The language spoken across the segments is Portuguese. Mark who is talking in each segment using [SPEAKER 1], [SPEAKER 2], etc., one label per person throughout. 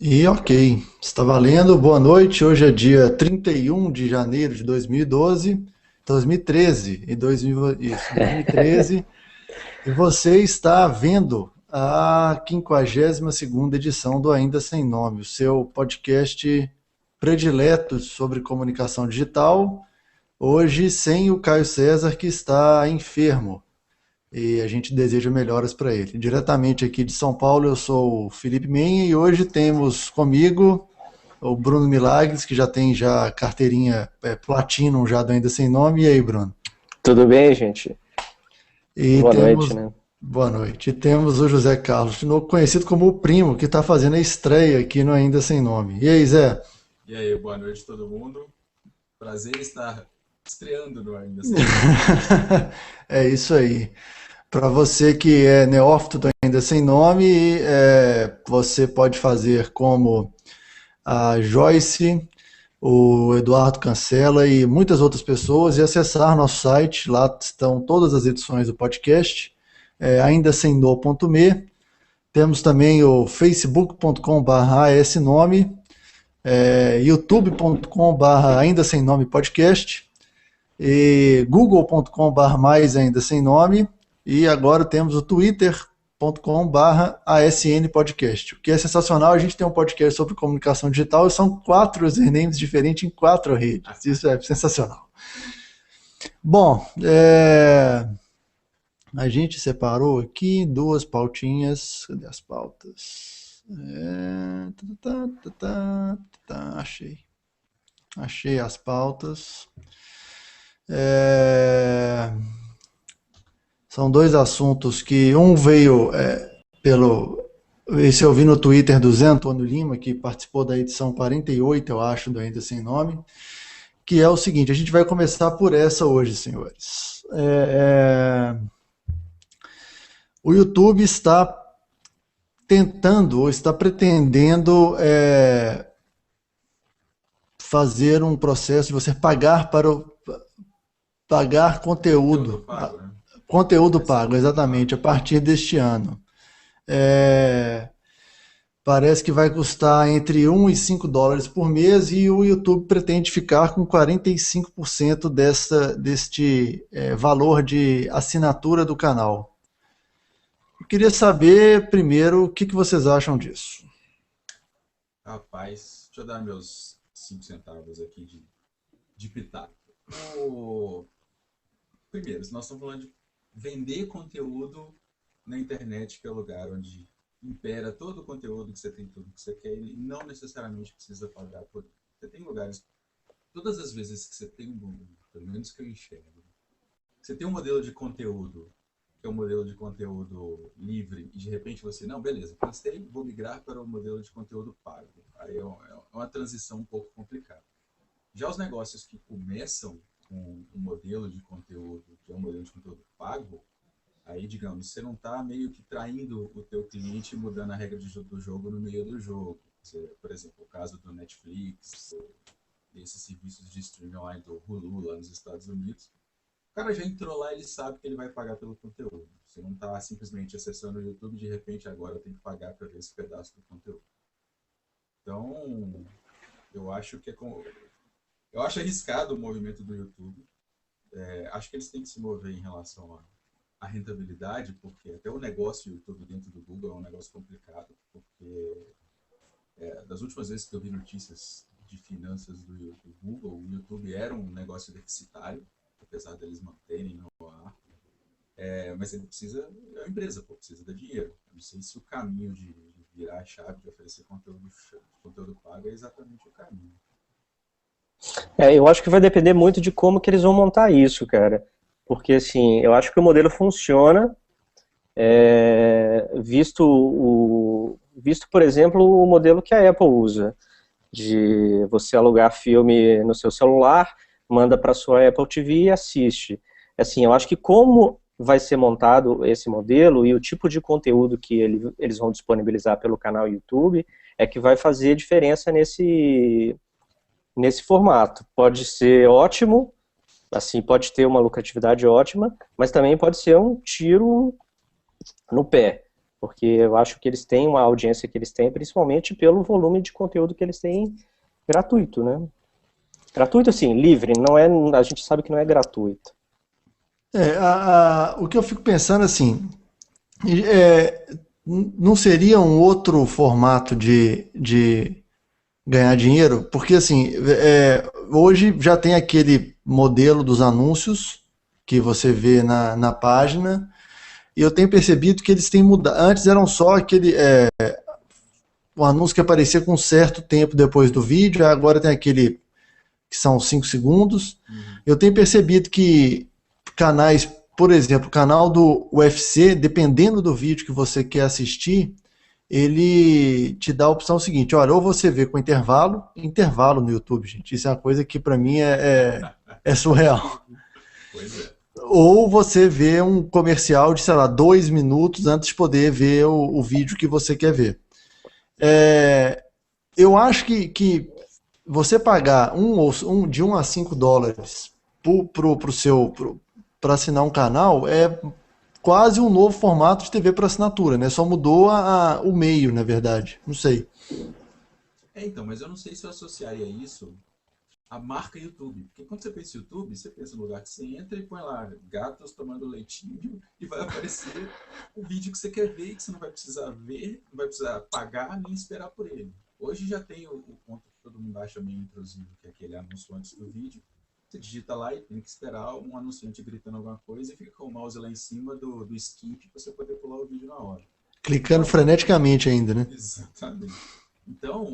[SPEAKER 1] E ok, está valendo. Boa noite. Hoje é dia 31 de janeiro de 2012, 2013 e 2013. E você está vendo a 52ª edição do Ainda Sem Nome, o seu podcast predileto sobre comunicação digital. Hoje sem o Caio César, que está enfermo. E a gente deseja melhoras para ele. Diretamente aqui de São Paulo, eu sou o Felipe Menha e hoje temos comigo o Bruno Milagres, que já tem carteirinha Platinum já do Ainda Sem Nome. E aí, Bruno?
[SPEAKER 2] Tudo bem, gente?
[SPEAKER 1] E
[SPEAKER 2] Boa noite,
[SPEAKER 1] temos,
[SPEAKER 2] né?
[SPEAKER 1] boa noite, e temos o José Carlos, de novo conhecido como o Primo, que está fazendo a estreia aqui no Ainda Sem Nome. E aí, Zé?
[SPEAKER 3] E aí, boa noite todo mundo. Prazer estar estreando no Ainda Sem.
[SPEAKER 1] É isso aí. Para você que é neófito do Ainda Sem Nome, você pode fazer como a Joyce, o Eduardo Cancela e muitas outras pessoas e acessar nosso site. Lá estão todas as edições do podcast, aindasemno.me. Temos também o facebook.com/asnome, youtube.com/ainda sem nome podcast e google.com/mais ainda sem nome. E agora temos o twitter.com/ASN Podcast. O que é sensacional, a gente tem um podcast sobre comunicação digital e são 4 usernames diferentes em 4 redes. Isso é sensacional. Bom, a gente separou aqui 2 pautinhas. Cadê as pautas? Achei. Achei as pautas. São 2 assuntos que um veio esse eu vi no Twitter do Zé Antônio Lima, que participou da edição 48, eu acho, do Ainda Sem Nome, que é o seguinte: a gente vai começar por essa hoje, senhores. O YouTube está tentando, ou está pretendendo fazer um processo de você pagar pagar conteúdo.
[SPEAKER 3] Pago, né?
[SPEAKER 1] Conteúdo pago, exatamente, a partir deste ano. Parece que vai custar entre 1 e 5 dólares por mês e o YouTube pretende ficar com 45% deste valor de assinatura do canal. Eu queria saber, primeiro, o que vocês acham disso.
[SPEAKER 3] Rapaz, deixa eu dar meus 5 centavos aqui de pitaco. Primeiro, se nós estamos falando de vender conteúdo na internet, que é o lugar onde impera todo o conteúdo que você tem, tudo que você quer, e não necessariamente precisa pagar por ele. Você tem lugares, todas as vezes que você tem, pelo menos que eu enxergo, você tem um modelo de conteúdo, que é um modelo de conteúdo livre, e de repente você, não, beleza, cansei, vou migrar para o modelo de conteúdo pago. Aí é uma transição um pouco complicada. Já os negócios que começam com um modelo de conteúdo, que é um modelo de conteúdo pago, aí, digamos, você não está meio que traindo o teu cliente e mudando a regra do jogo no meio do jogo. Por exemplo, o caso do Netflix, desses serviços de streaming online do Hulu lá nos Estados Unidos. O cara já entrou lá, ele sabe que ele vai pagar pelo conteúdo. Você não está simplesmente acessando o YouTube e de repente agora tem que pagar para ver esse pedaço do conteúdo. Então, eu acho que eu acho arriscado o movimento do YouTube. Acho que eles têm que se mover em relação a rentabilidade, porque até o negócio YouTube dentro do Google é um negócio complicado, porque das últimas vezes que eu vi notícias de finanças do Google, o YouTube era um negócio deficitário, apesar deles manterem no ar, mas ele precisa, é uma empresa, precisa dar dinheiro. Eu não sei se o caminho de virar a chave, de oferecer conteúdo pago é exatamente o caminho.
[SPEAKER 2] Eu acho que vai depender muito de como que eles vão montar isso, cara. Porque, assim, eu acho que o modelo funciona, visto, por exemplo, o modelo que a Apple usa, de você alugar filme no seu celular, manda para sua Apple TV e assiste. Assim, eu acho que como vai ser montado esse modelo e o tipo de conteúdo que eles vão disponibilizar pelo canal YouTube é que vai fazer diferença nesse formato. Pode ser ótimo, assim, pode ter uma lucratividade ótima, mas também pode ser um tiro no pé, porque eu acho que eles têm uma audiência que eles têm, principalmente pelo volume de conteúdo que eles têm gratuito, né? Gratuito, assim, livre, não é, a gente sabe que não é gratuito.
[SPEAKER 1] O que eu fico pensando assim, é, não seria um outro formato de ganhar dinheiro? Porque assim, hoje já tem aquele modelo dos anúncios que você vê na página, e eu tenho percebido que eles têm mudado. Antes eram só um anúncio que aparecia com um certo tempo depois do vídeo, agora tem aquele que são 5 segundos. Eu tenho percebido que canais, por exemplo, o canal do UFC, dependendo do vídeo que você quer assistir, ele te dá a opção seguinte: olha, ou você vê com intervalo no YouTube, gente, isso é uma coisa que para mim é surreal.
[SPEAKER 3] Pois é.
[SPEAKER 1] Ou você vê um comercial de, sei lá, 2 minutos antes de poder ver o vídeo que você quer ver. Eu acho que você pagar de $1 a $5 para assinar um canal é quase um novo formato de TV para assinatura, né? Só mudou o meio, na verdade. Não sei.
[SPEAKER 3] Então, mas eu não sei se eu associaria isso à marca YouTube. Porque quando você pensa em YouTube, você pensa no lugar que você entra e põe lá gatos tomando leitinho e vai aparecer o vídeo que você quer ver e que você não vai precisar ver, não vai precisar pagar nem esperar por ele. Hoje já tem o ponto que todo mundo acha meio intrusivo, que é aquele anúncio antes do vídeo. Você digita lá e tem que esperar um anunciante gritando alguma coisa e fica com o mouse lá em cima do skip para você poder pular o vídeo na hora.
[SPEAKER 1] Clicando
[SPEAKER 3] Então,
[SPEAKER 1] freneticamente ainda, né?
[SPEAKER 3] exatamente. Então,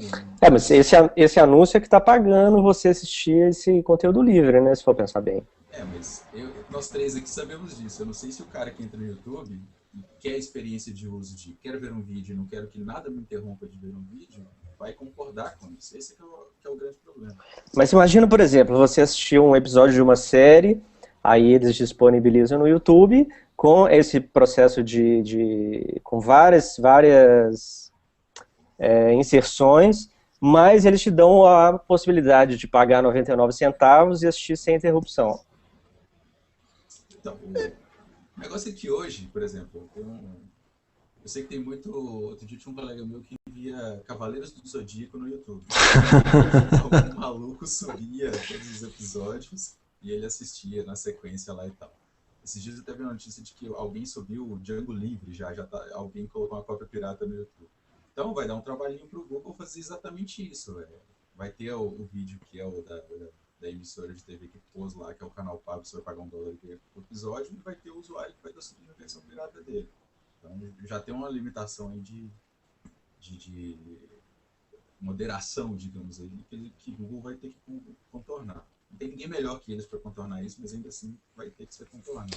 [SPEAKER 2] Mas esse anúncio é que está pagando você assistir esse conteúdo livre, né? Se for pensar bem.
[SPEAKER 3] mas nós três aqui sabemos disso. Eu não sei se o cara que entra no YouTube e quer a experiência de uso de quero ver um vídeo e não quero que nada me interrompa de ver um vídeo, vai concordar com isso. Esse que é o grande problema.
[SPEAKER 2] Mas imagina, por exemplo, você assistiu um episódio de uma série, aí eles disponibilizam no YouTube com esse processo com várias inserções, mas eles te dão a possibilidade de pagar 99 centavos e assistir sem interrupção.
[SPEAKER 3] Então, o negócio é que hoje, por exemplo, eu sei que tem muito. Outro dia tinha um colega meu que via Cavaleiros do Zodíaco no YouTube. Algum maluco subia todos os episódios e ele assistia na sequência lá e tal. Esses dias eu até vi uma notícia de que alguém subiu o Django Livre, alguém colocou uma cópia pirata no YouTube. Então vai dar um trabalhinho para o Google fazer exatamente isso. Vai ter o vídeo que é o da emissora de TV que pôs lá, que é o canal pago, você vai pagar $1 por episódio, e vai ter o usuário que vai estar subindo a versão pirata dele. Então já tem uma limitação aí de moderação, digamos aí, que o Google vai ter que contornar. Não tem ninguém melhor que eles para contornar isso, mas ainda assim vai ter que ser contornado.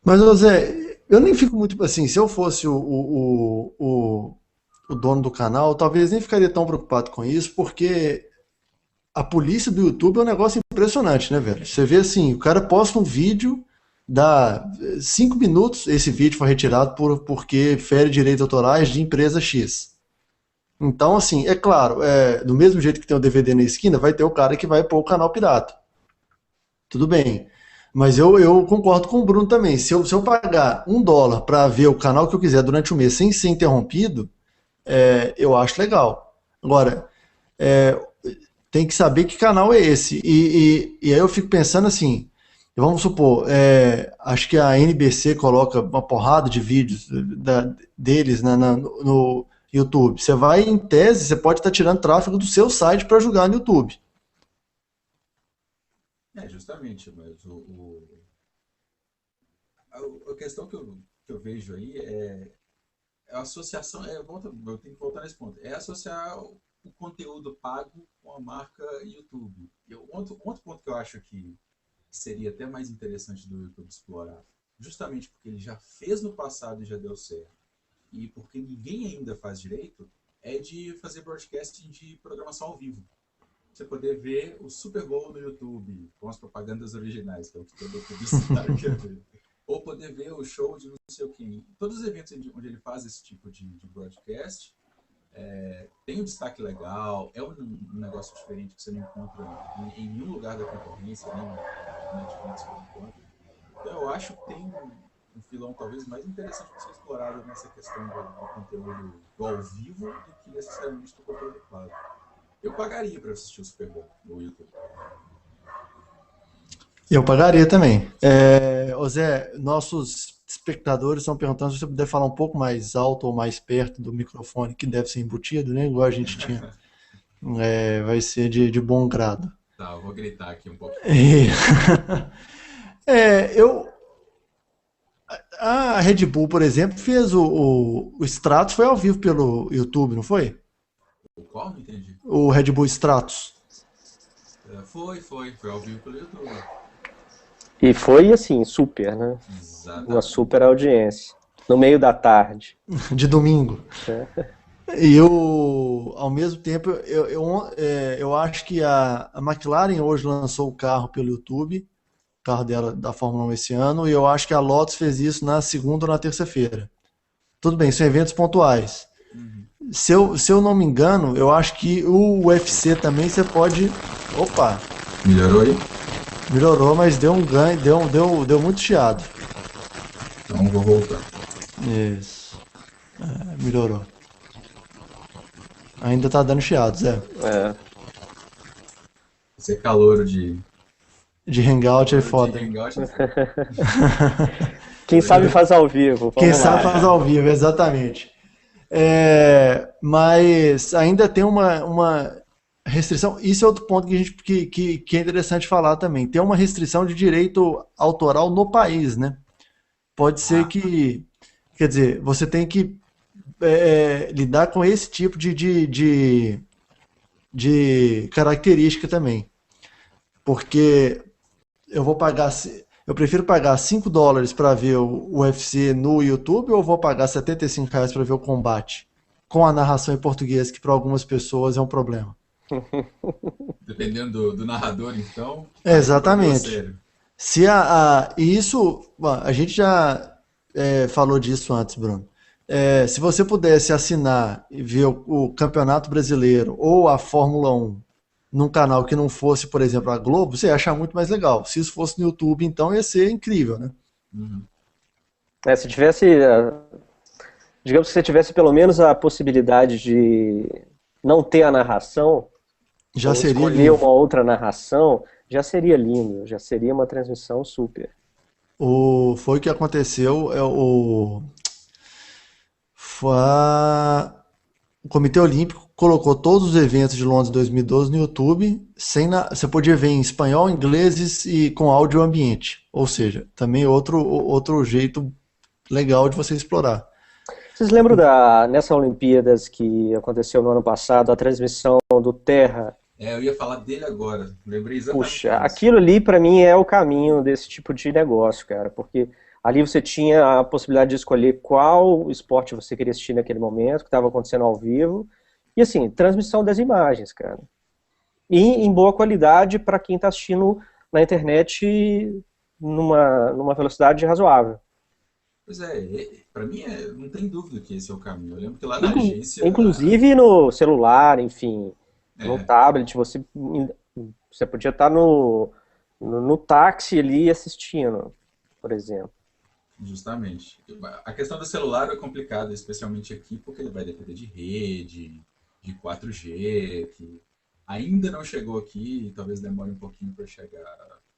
[SPEAKER 1] Mas, José, eu nem fico muito assim. Se eu fosse o dono do canal, talvez nem ficaria tão preocupado com isso, porque a polícia do YouTube é um negócio impressionante, né, velho? Você vê assim, o cara posta um vídeo, dá 5 minutos, esse vídeo foi retirado porque fere direitos autorais de empresa X. Então, assim, é claro, do mesmo jeito que tem o DVD na esquina, vai ter o cara que vai pôr o canal pirata. Tudo bem. Mas eu concordo com o Bruno também. Se eu pagar $1 para ver o canal que eu quiser durante o mês sem ser interrompido, eu acho legal. Agora, é, tem que saber que canal é esse. E aí eu fico pensando assim, vamos supor, acho que a NBC coloca uma porrada de vídeos deles no YouTube. Você vai, em tese, você pode estar tirando tráfego do seu site para jogar no YouTube.
[SPEAKER 3] Justamente, mas a questão que eu vejo aí é a associação, eu tenho que voltar nesse ponto, é associar o conteúdo pago com a marca YouTube. Outro ponto que eu acho que seria até mais interessante do YouTube explorar, justamente porque ele já fez no passado e já deu certo, e porque ninguém ainda faz direito, é de fazer broadcasting de programação ao vivo. Você poder ver o Super Bowl no YouTube, com as propagandas originais, que é o que todo publicitário quer ver. Ou poder ver o show de não sei o quê. Todos os eventos onde ele faz esse tipo de broadcast, tem um destaque legal, é um negócio diferente que você não encontra em nenhum lugar da concorrência, nem na Netflix por enquanto. Então eu acho que tem um filão talvez mais interessante para ser explorado nessa questão do conteúdo do ao vivo do que necessariamente do conteúdo claro. Eu pagaria para assistir o Super Bowl no YouTube.
[SPEAKER 1] Eu pagaria também. Ô Zé, nossos espectadores estão perguntando se você puder falar um pouco mais alto ou mais perto do microfone, que deve ser embutido, né? Igual a gente tinha. Vai ser de bom grado.
[SPEAKER 3] Tá, eu vou gritar aqui um pouco.
[SPEAKER 1] A Red Bull, por exemplo, fez o Stratos, foi ao vivo pelo YouTube, não foi?
[SPEAKER 3] O qual? Não entendi.
[SPEAKER 1] O Red Bull Stratos.
[SPEAKER 3] Foi ao vivo pelo YouTube.
[SPEAKER 2] E foi assim, super, né?
[SPEAKER 3] Exatamente.
[SPEAKER 2] Uma super audiência. No meio da tarde.
[SPEAKER 1] De domingo. E ao mesmo tempo, eu acho que a McLaren hoje lançou o carro pelo YouTube, o carro dela da Fórmula 1 esse ano, e eu acho que a Lotus fez isso na segunda ou na terça-feira. Tudo bem, são eventos pontuais. Se eu não me engano, eu acho que o UFC também você pode... Opa!
[SPEAKER 3] Melhorou aí?
[SPEAKER 1] Melhorou, mas deu um ganho, deu muito chiado.
[SPEAKER 3] Então vou voltar.
[SPEAKER 1] Isso. Melhorou. Ainda tá dando chiado, Zé.
[SPEAKER 3] Esse calor de
[SPEAKER 1] hangout é foda.
[SPEAKER 3] De hangout.
[SPEAKER 2] Quem sabe faz ao vivo.
[SPEAKER 1] Quem sabe faz ao vivo, exatamente. Mas ainda tem uma restrição. Isso é outro ponto que é interessante falar também. Tem uma restrição de direito autoral no país, né? Pode ser que... Quer dizer, você tem que lidar com esse tipo de característica também. Porque eu prefiro pagar $5 para ver o UFC no YouTube ou vou pagar R$75 para ver o combate com a narração em português, que para algumas pessoas é um problema.
[SPEAKER 3] Dependendo do narrador, então.
[SPEAKER 1] Exatamente. A gente já falou disso antes, Bruno. Se você pudesse assinar e ver o Campeonato Brasileiro ou a Fórmula 1 num canal que não fosse, por exemplo, a Globo, você ia achar muito mais legal. Se isso fosse no YouTube, então ia ser incrível, né?
[SPEAKER 2] Se tivesse, digamos que você tivesse pelo menos a possibilidade de não ter a narração,
[SPEAKER 1] já seria
[SPEAKER 2] escolher
[SPEAKER 1] lindo.
[SPEAKER 2] uma outra narração, já seria lindo, já seria uma transmissão super.
[SPEAKER 1] Foi o que aconteceu, o Comitê Olímpico colocou todos os eventos de Londres 2012 no YouTube, você podia ver em espanhol, inglês e com áudio ambiente. Ou seja, também outro jeito legal de você explorar.
[SPEAKER 2] Vocês lembram nessa Olimpíadas que aconteceu no ano passado, a transmissão do Terra?
[SPEAKER 3] Eu ia falar dele agora, lembrei exatamente.
[SPEAKER 2] Puxa, aquilo ali para mim é o caminho desse tipo de negócio, cara, porque ali você tinha a possibilidade de escolher qual esporte você queria assistir naquele momento, que estava acontecendo ao vivo, e assim, transmissão das imagens, cara. E em boa qualidade para quem está assistindo na internet numa velocidade razoável.
[SPEAKER 3] Pois para mim não tem dúvida que esse é o caminho. Eu lembro que lá na agência...
[SPEAKER 2] Inclusive no celular, enfim, no tablet, você podia estar no táxi ali assistindo, por exemplo.
[SPEAKER 3] Justamente. A questão do celular é complicada, especialmente aqui, porque ele vai depender de rede, de 4G, que ainda não chegou aqui, talvez demore um pouquinho para chegar.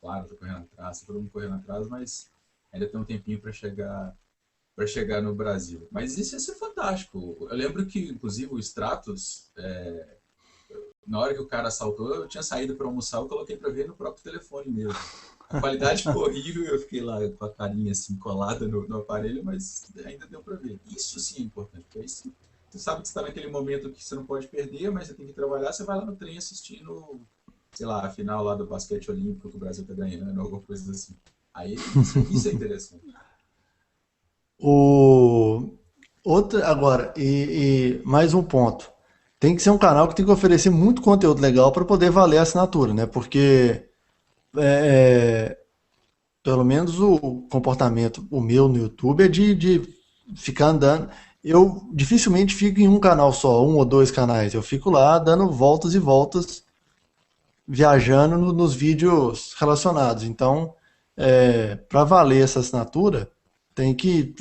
[SPEAKER 3] Claro, estou correndo atrás, todo mundo correndo atrás, mas ainda tem um tempinho para chegar no Brasil. Mas isso ia ser fantástico. Eu lembro que, inclusive, o Stratos, na hora que o cara assaltou, eu tinha saído para almoçar, eu coloquei para ver no próprio telefone mesmo. A qualidade ficou horrível, eu fiquei lá com a carinha assim colada no aparelho, mas ainda deu para ver. Isso sim é importante, porque aí você sabe que você está naquele momento que você não pode perder, mas você tem que trabalhar, você vai lá no trem assistindo, sei lá, a final lá do basquete olímpico que o Brasil está ganhando, alguma coisa assim. Aí isso é interessante.
[SPEAKER 1] Agora, e mais um ponto. Tem que ser um canal que tem que oferecer muito conteúdo legal para poder valer a assinatura, né? Porque pelo menos o comportamento, o meu no YouTube, é de ficar andando. Eu dificilmente fico em um canal só, um ou dois canais. Eu fico lá dando voltas e voltas, viajando nos vídeos relacionados. Então, para valer essa assinatura, tem que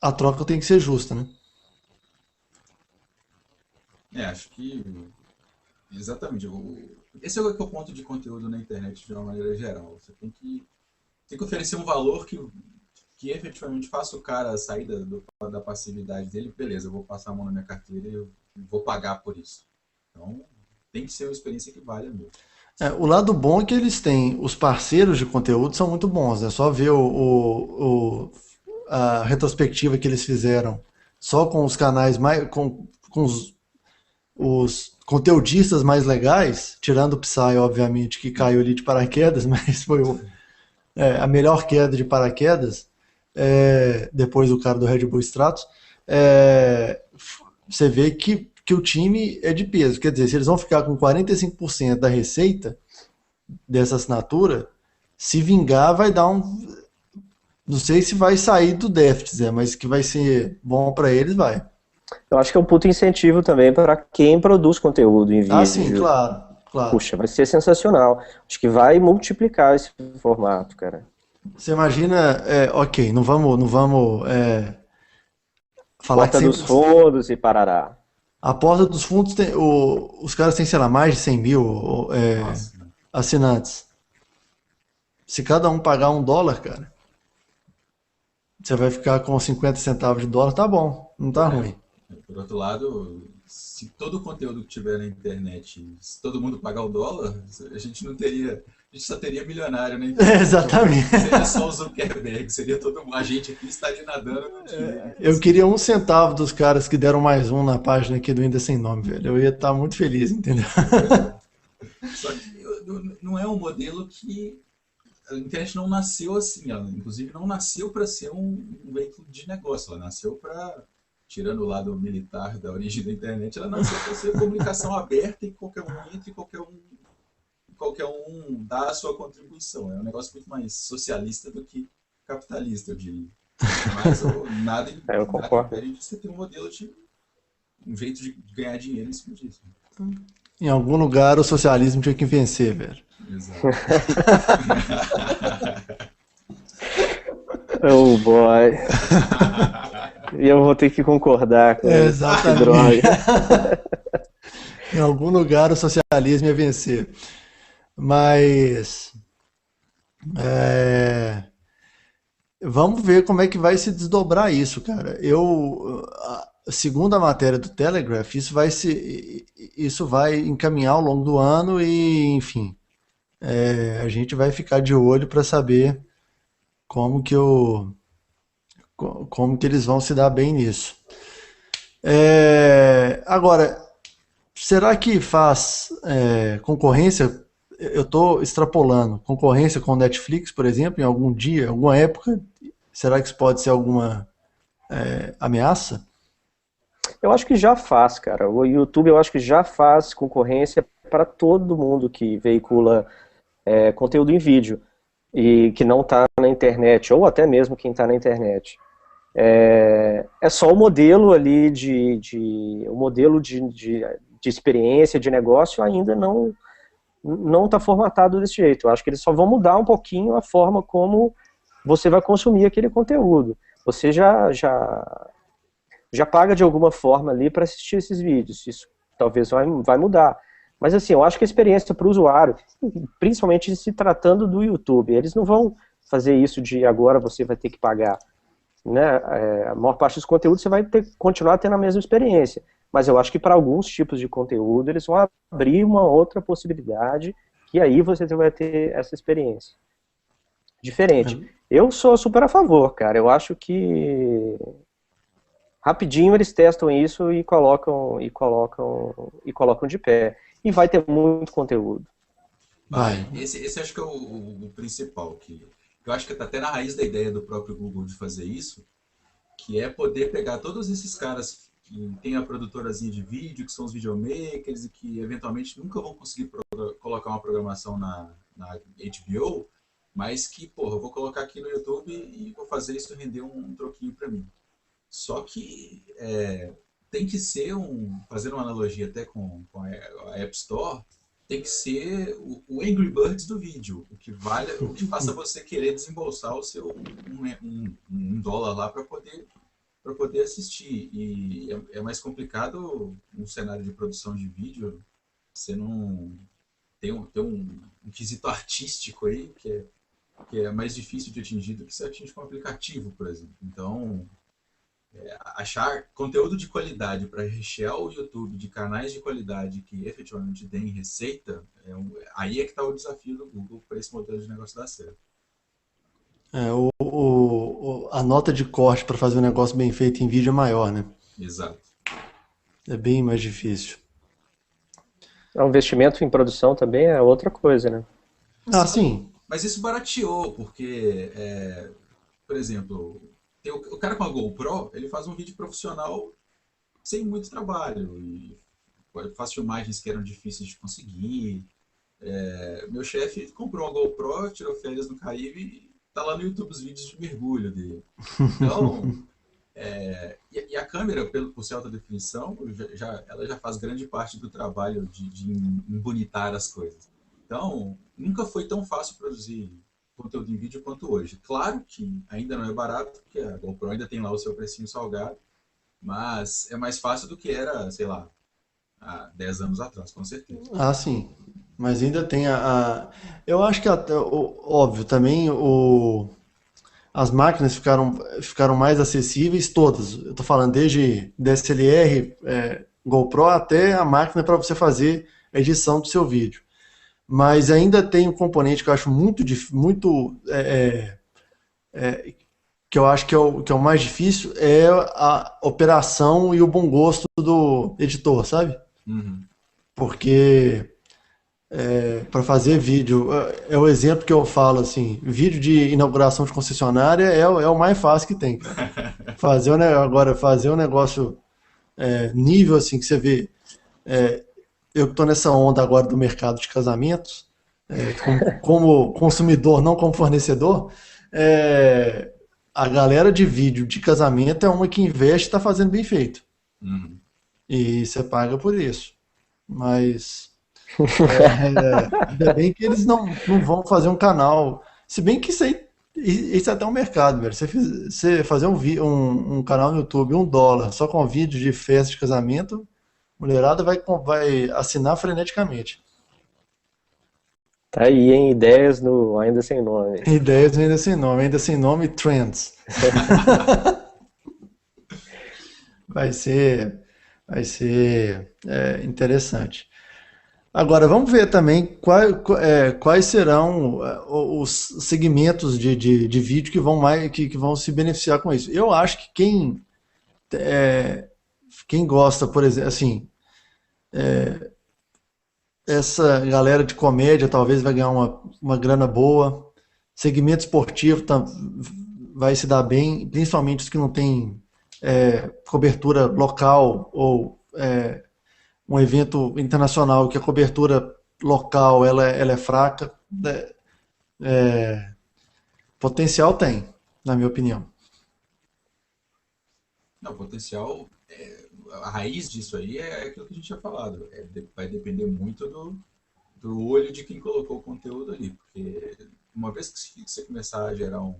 [SPEAKER 1] a troca tem que ser justa, né?
[SPEAKER 3] Acho que exatamente. Esse é o ponto de conteúdo na internet de uma maneira geral. Você tem que oferecer um valor que efetivamente faça o cara sair da passividade dele. Beleza, eu vou passar a mão na minha carteira e eu vou pagar por isso. Então, tem que ser uma experiência que valha mesmo.
[SPEAKER 1] O lado bom é que eles têm, os parceiros de conteúdo são muito bons, é só ver a retrospectiva que eles fizeram só com os canais mais, com os conteudistas mais legais, tirando o Psy, obviamente, que caiu ali de paraquedas, mas foi a melhor queda de paraquedas, depois do cara do Red Bull Stratos, você vê que o time é de peso. Quer dizer, se eles vão ficar com 45% da receita dessa assinatura, se vingar vai dar um... Não sei se vai sair do déficit, Zé, mas que vai ser bom para eles, vai.
[SPEAKER 2] Eu acho que é um puto incentivo também para quem produz conteúdo em vídeo.
[SPEAKER 1] Ah, sim, claro, claro.
[SPEAKER 2] Puxa, vai ser sensacional. Acho que vai multiplicar esse formato, cara.
[SPEAKER 1] Você imagina, ok, não vamos falar
[SPEAKER 2] Porta
[SPEAKER 1] que
[SPEAKER 2] dos
[SPEAKER 1] sempre...
[SPEAKER 2] fundos e parará.
[SPEAKER 1] A porta dos fundos, os caras têm, sei lá, mais de 100 mil assinantes. Se cada um pagar $1, cara, você vai ficar com 50 centavos de dólar, tá bom, não tá ruim.
[SPEAKER 3] Por outro lado, se todo o conteúdo que tiver na internet, se todo mundo pagar o dólar, a gente não teria, a gente só teria milionário na internet.
[SPEAKER 1] Exatamente.
[SPEAKER 3] Seria só o Zuckerberg, seria todo mundo. A gente aqui estaria nadando no dinheiro.
[SPEAKER 1] Eu queria 1 centavo dos caras que deram mais um na página aqui do Ainda Sem Nome, velho. Eu ia estar muito feliz, entendeu?
[SPEAKER 3] Só que não é um modelo que a internet não nasceu assim. Ela, inclusive, não nasceu para ser um veículo de negócio. Ela nasceu para, tirando o lado militar da origem da internet, ela nasceu para ser comunicação aberta e qualquer um entra e qualquer um dá a sua contribuição. É um negócio muito mais socialista do que capitalista, eu diria. Mas nada impede de você ter um modelo de um jeito de ganhar dinheiro em cima disso.
[SPEAKER 1] Em algum lugar o socialismo tinha que vencer, velho.
[SPEAKER 3] Exato.
[SPEAKER 2] Oh boy. E eu vou ter que concordar com
[SPEAKER 1] exatamente.
[SPEAKER 2] esse droga.
[SPEAKER 1] Em algum lugar o socialismo ia vencer. Mas vamos ver como é que vai se desdobrar isso, cara. Segundo a matéria do Telegraph, isso vai encaminhar ao longo do ano e, enfim, a gente vai ficar de olho para saber como que eles vão se dar bem nisso. Agora, será que faz concorrência? Eu estou extrapolando. Concorrência com o Netflix, por exemplo, em algum dia, alguma época? Será que isso pode ser alguma ameaça?
[SPEAKER 2] Eu acho que já faz, cara. O YouTube eu acho que já faz concorrência para todo mundo que veicula conteúdo em vídeo e que não está na internet, ou até mesmo quem está na internet. É só o modelo ali o modelo de experiência, de negócio ainda não está formatado desse jeito. Eu acho que eles só vão mudar um pouquinho a forma como você vai consumir aquele conteúdo. Você já paga de alguma forma ali para assistir esses vídeos. Isso talvez vai mudar. Mas assim, eu acho que a experiência para o usuário, principalmente se tratando do YouTube, eles não vão fazer isso de agora você vai ter que pagar. Né? A maior parte dos conteúdos você vai continuar tendo a mesma experiência. Mas eu acho que para alguns tipos de conteúdo eles vão abrir uma outra possibilidade que aí você vai ter essa experiência diferente. Eu sou super a favor, cara. Eu acho que rapidinho eles testam isso e colocam de pé. E vai ter muito conteúdo.
[SPEAKER 3] Esse acho que é o principal, que eu acho que está até na raiz da ideia do próprio Google de fazer isso, que é poder pegar todos esses caras que tem a produtorazinha de vídeo, que são os videomakers e que eventualmente nunca vão conseguir colocar uma programação na HBO, mas que, porra, eu vou colocar aqui no YouTube e vou fazer isso render um troquinho para mim. Só que tem que ser fazendo uma analogia até com a App Store, tem que ser o Angry Birds do vídeo, o que faça você querer desembolsar o seu um dólar lá para poder assistir. E é mais complicado um cenário de produção de vídeo, você não tem um quesito artístico aí que é mais difícil de atingir do que se atinge com um aplicativo, por exemplo. Então, achar conteúdo de qualidade para rechear o YouTube de canais de qualidade que efetivamente deem receita, aí é que está o desafio do Google para esse modelo de negócio dar certo.
[SPEAKER 1] A nota de corte para fazer um negócio bem feito em vídeo é maior, né?
[SPEAKER 3] Exato.
[SPEAKER 1] É bem mais difícil.
[SPEAKER 2] O investimento em produção também é outra coisa, né?
[SPEAKER 1] Ah, sim.
[SPEAKER 3] Mas isso barateou, porque, por exemplo, o cara com a GoPro, ele faz um vídeo profissional sem muito trabalho, e faz filmagens que eram difíceis de conseguir. Meu chefe comprou uma GoPro, tirou férias no Caribe e tá lá no YouTube os vídeos de mergulho dele. Então, e a câmera, por ser alta definição, ela já faz grande parte do trabalho de embonitar as coisas. Então, nunca foi tão fácil produzir conteúdo em vídeo quanto hoje. Claro que ainda não é barato, porque a GoPro ainda tem lá o seu precinho salgado, mas é mais fácil do que era, sei lá, há 10 anos atrás, com certeza.
[SPEAKER 1] Ah, sim. Mas ainda tem eu acho que até, óbvio, também as máquinas ficaram mais acessíveis todas. Eu tô falando desde DSLR, GoPro, até a máquina para você fazer a edição do seu vídeo. Mas ainda tem um componente que eu acho que eu acho que é o mais difícil, é a operação e o bom gosto do editor, sabe?
[SPEAKER 3] Uhum.
[SPEAKER 1] Porque para fazer vídeo, é o exemplo que eu falo assim, vídeo de inauguração de concessionária é o mais fácil que tem. Agora, fazer um negócio nível assim, que você vê, eu que estou nessa onda agora do mercado de casamentos, como consumidor, não como fornecedor, a galera de vídeo de casamento é uma que investe e está fazendo bem feito.
[SPEAKER 3] Uhum.
[SPEAKER 1] E você paga por isso. Mas ainda bem que eles não vão fazer um canal. Se bem que isso é até um mercado, velho. Você fazer um canal no YouTube, $1, só com vídeo de festa de casamento, a mulherada vai assinar freneticamente.
[SPEAKER 2] Tá aí, hein? Ideias no Ainda Sem Nome.
[SPEAKER 1] Ideias ainda sem nome, trends. Vai ser interessante. Agora, vamos ver também quais serão os segmentos de vídeo que vão se beneficiar com isso. Eu acho que quem gosta, por exemplo, assim, essa galera de comédia talvez vai ganhar uma grana boa. Segmento esportivo vai se dar bem, principalmente os que não têm cobertura local ou um evento internacional que a cobertura local ela é fraca. Potencial tem, na minha opinião.
[SPEAKER 3] Não, potencial, a raiz disso aí é aquilo que a gente tinha falado. Vai depender muito do olho de quem colocou o conteúdo ali. Porque uma vez que você começar a gerar um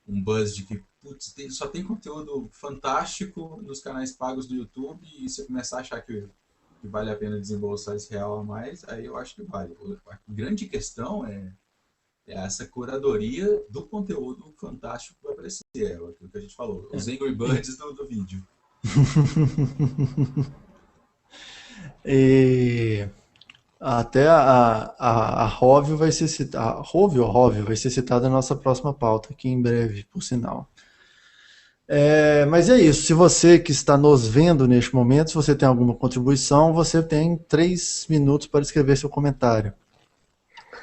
[SPEAKER 3] buzz de que putz, só tem conteúdo fantástico nos canais pagos do YouTube e você começar a achar que vale a pena desembolsar esse real a mais, aí eu acho que vale. A grande questão é essa curadoria do conteúdo fantástico que vai aparecer. É aquilo que a gente falou, os Angry Birds do vídeo.
[SPEAKER 1] E até a Rovio vai ser citada, Rovio vai ser citada na nossa próxima pauta, aqui em breve, por sinal. Mas é isso, se você que está nos vendo neste momento, se você tem alguma contribuição, você tem 3 minutos para escrever seu comentário.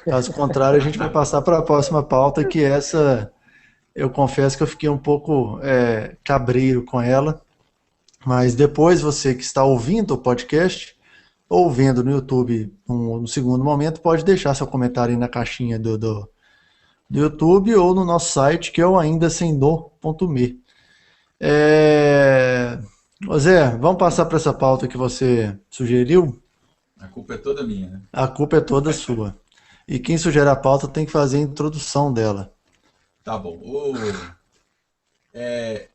[SPEAKER 1] Caso contrário, a gente vai passar para a próxima pauta, que essa, eu confesso que eu fiquei um pouco cabreiro com ela, mas depois você que está ouvindo o podcast, ou vendo no YouTube no segundo momento, pode deixar seu comentário aí na caixinha do YouTube ou no nosso site, que é o aindasemdor.me. Zé, vamos passar para essa pauta que você sugeriu?
[SPEAKER 3] A culpa é toda minha, né?
[SPEAKER 1] A culpa é toda sua. E quem sugere a pauta tem que fazer a introdução dela.
[SPEAKER 3] Tá bom.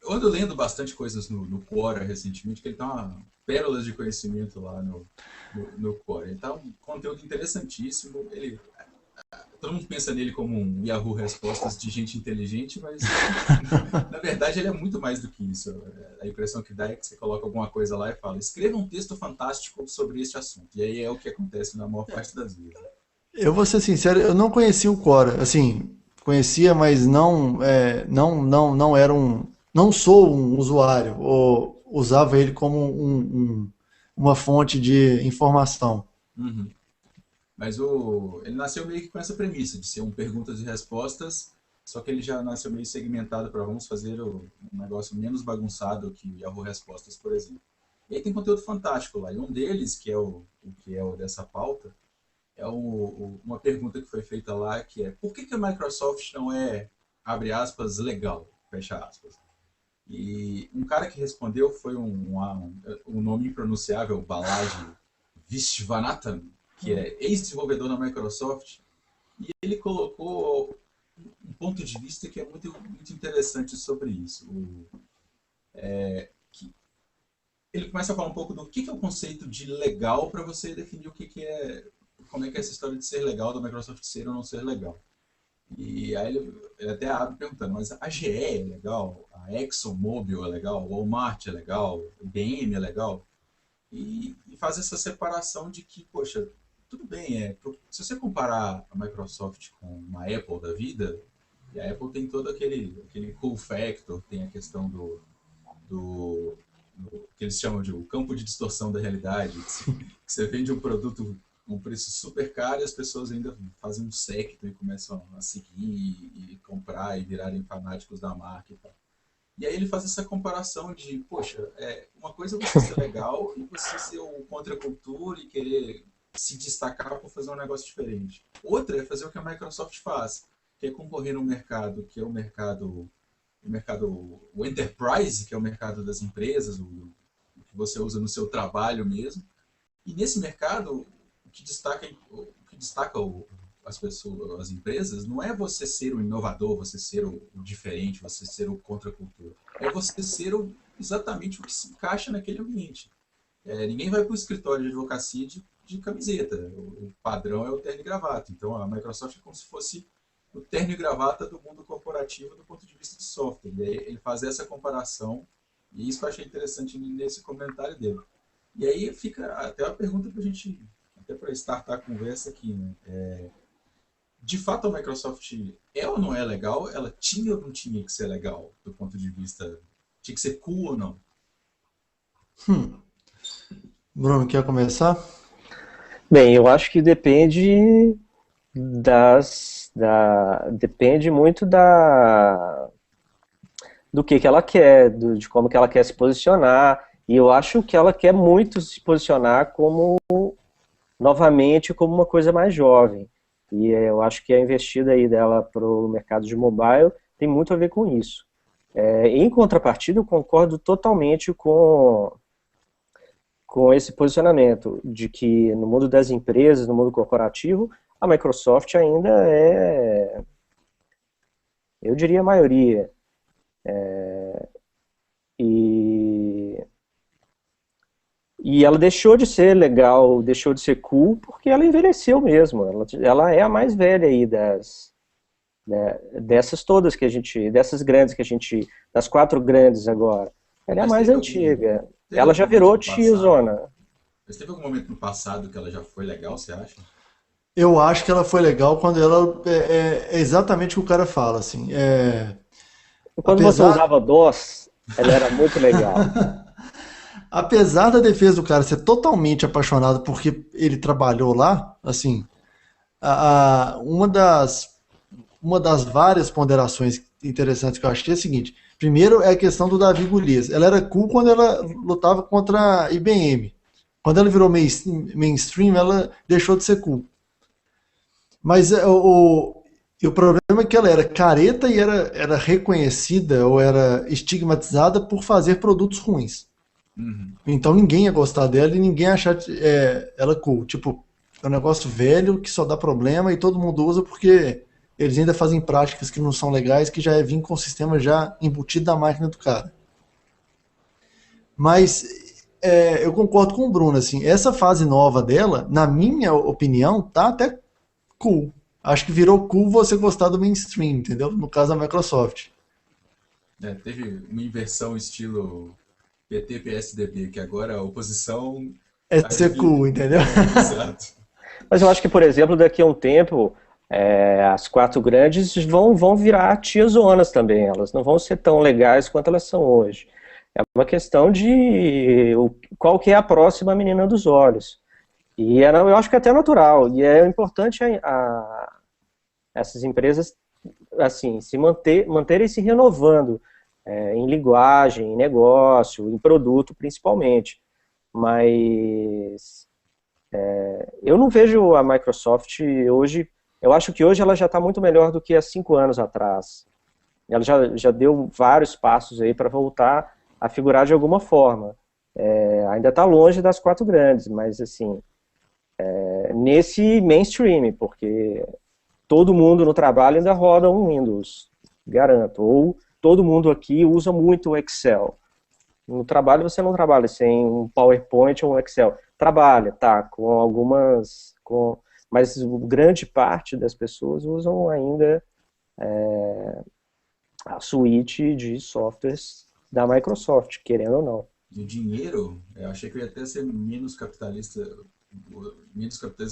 [SPEAKER 3] Eu ando lendo bastante coisas no Quora recentemente, que ele tá uma pérolas de conhecimento lá no Quora. Ele tá um conteúdo interessantíssimo. Todo mundo pensa nele como um Yahoo Respostas de gente inteligente, mas na verdade ele é muito mais do que isso. A impressão que dá é que você coloca alguma coisa lá e fala, escreva um texto fantástico sobre este assunto. E aí é o que acontece na maior parte das vezes.
[SPEAKER 1] Eu vou ser sincero, eu não conhecia o Quora. Assim, conhecia, mas não era não sou um usuário, ou usava ele como uma fonte de informação.
[SPEAKER 3] Uhum. Mas ele nasceu meio que com essa premissa de ser um perguntas e respostas, só que ele já nasceu meio segmentado para vamos fazer um negócio menos bagunçado que o Yahoo Respostas, por exemplo. E aí tem conteúdo fantástico lá. E um deles, que é o dessa pauta, é uma pergunta que foi feita lá, que é por que a Microsoft não é, abre aspas, legal, fecha aspas. E um cara que respondeu foi um nome impronunciável, Balaji Viswanathan, que é ex-desenvolvedor da Microsoft, e ele colocou um ponto de vista que é muito, muito interessante sobre isso. Ele começa a falar um pouco do que é o conceito de legal para você definir como é que é essa história de ser legal, da Microsoft ser ou não ser legal. E aí ele até abre perguntando, mas a GE é legal? A ExxonMobil é legal? O Walmart é legal? O IBM é legal? E faz essa separação de que, poxa, tudo bem, se você comparar a Microsoft com uma Apple da vida, e a Apple tem todo aquele cool factor, tem a questão do que eles chamam de o campo de distorção da realidade, que você vende um produto um preço super caro e as pessoas ainda fazem um séquito e começam a seguir e comprar e virarem fanáticos da marca e tal. E aí ele faz essa comparação de, poxa, uma coisa é você ser legal e você ser o contra a cultura e querer se destacar por fazer um negócio diferente. Outra é fazer o que a Microsoft faz, que é concorrer no mercado, que é o mercado, o enterprise, que é o mercado das empresas, o que você usa no seu trabalho mesmo. E nesse mercado, o que destaca as pessoas, as empresas, não é você ser o inovador, você ser o diferente, você ser o contra a cultura. É você ser exatamente o que se encaixa naquele ambiente. Ninguém vai para o escritório de advocacia de camiseta. O padrão é o terno e gravata. Então a Microsoft é como se fosse o terno e gravata do mundo corporativo do ponto de vista de software. E aí ele faz essa comparação, e isso que eu achei interessante nesse comentário dele. E aí fica até a pergunta para a gente, até para startar a conversa aqui, né? De fato a Microsoft é ou não é legal? Ela tinha ou não tinha que ser legal do ponto de vista, tinha que ser cool ou não?
[SPEAKER 1] Bruno, quer começar?
[SPEAKER 2] Bem, eu acho que depende depende muito do que ela quer, de como que ela quer se posicionar, e eu acho que ela quer muito se posicionar novamente como uma coisa mais jovem, e eu acho que a investida aí dela para o mercado de mobile tem muito a ver com isso. Em contrapartida, eu concordo totalmente com esse posicionamento de que no mundo das empresas, no mundo corporativo, a Microsoft ainda eu diria, a maioria. E ela deixou de ser legal, deixou de ser cool, porque ela envelheceu mesmo. Ela é a mais velha aí dessas todas dessas grandes que a gente, das 4 grandes agora. Ela é a mais antiga. Ela já virou tiozona.
[SPEAKER 3] Mas teve algum momento no passado que ela já foi legal, você acha?
[SPEAKER 1] Eu acho que ela foi legal quando ela é exatamente o que o cara fala, assim.
[SPEAKER 2] Quando você usava DOS, ela era muito legal.
[SPEAKER 1] Apesar da defesa do cara ser totalmente apaixonado porque ele trabalhou lá, assim, uma das várias ponderações interessantes que eu achei é a seguinte: primeiro é a questão do Davi Golias. Ela era cool quando ela lutava contra a IBM. Quando ela virou mainstream, ela deixou de ser cool. Mas o problema é que ela era careta e era reconhecida ou era estigmatizada por fazer produtos ruins.
[SPEAKER 3] Uhum.
[SPEAKER 1] Então ninguém ia gostar dela e ninguém ia achar ela cool. Tipo, é um negócio velho que só dá problema e todo mundo usa porque eles ainda fazem práticas que não são legais, que já é vir com o sistema já embutido da máquina do cara. Mas eu concordo com o Bruno, assim, essa fase nova dela, na minha opinião, tá até cool. Acho que virou cool você gostar do mainstream, entendeu? No caso da Microsoft.
[SPEAKER 3] Teve uma inversão estilo PT-PSDB, que agora a oposição
[SPEAKER 1] É
[SPEAKER 3] acho
[SPEAKER 1] ser
[SPEAKER 3] que
[SPEAKER 1] cool, entendeu?
[SPEAKER 3] exato.
[SPEAKER 2] Mas eu acho que, por exemplo, daqui a um tempo, as quatro grandes vão virar tiazonas também. Elas não vão ser tão legais quanto elas são hoje. É uma questão de qual que é a próxima menina dos olhos. E eu acho que é até natural. E é importante essas empresas assim manterem se renovando em linguagem, em negócio, em produto principalmente. Mas eu não vejo a Microsoft hoje. Eu acho que hoje ela já está muito melhor do que há 5 anos atrás. Ela já deu vários passos aí para voltar a figurar de alguma forma. Ainda está longe das quatro grandes, mas assim, nesse mainstream, porque todo mundo no trabalho ainda roda um Windows, garanto. Ou todo mundo aqui usa muito o Excel. No trabalho você não trabalha sem um PowerPoint ou um Excel. Trabalha, tá, com algumas... mas grande parte das pessoas usam ainda a suíte de softwares da Microsoft, querendo ou não.
[SPEAKER 3] E o dinheiro, eu achei que eu ia até ser menos capitalista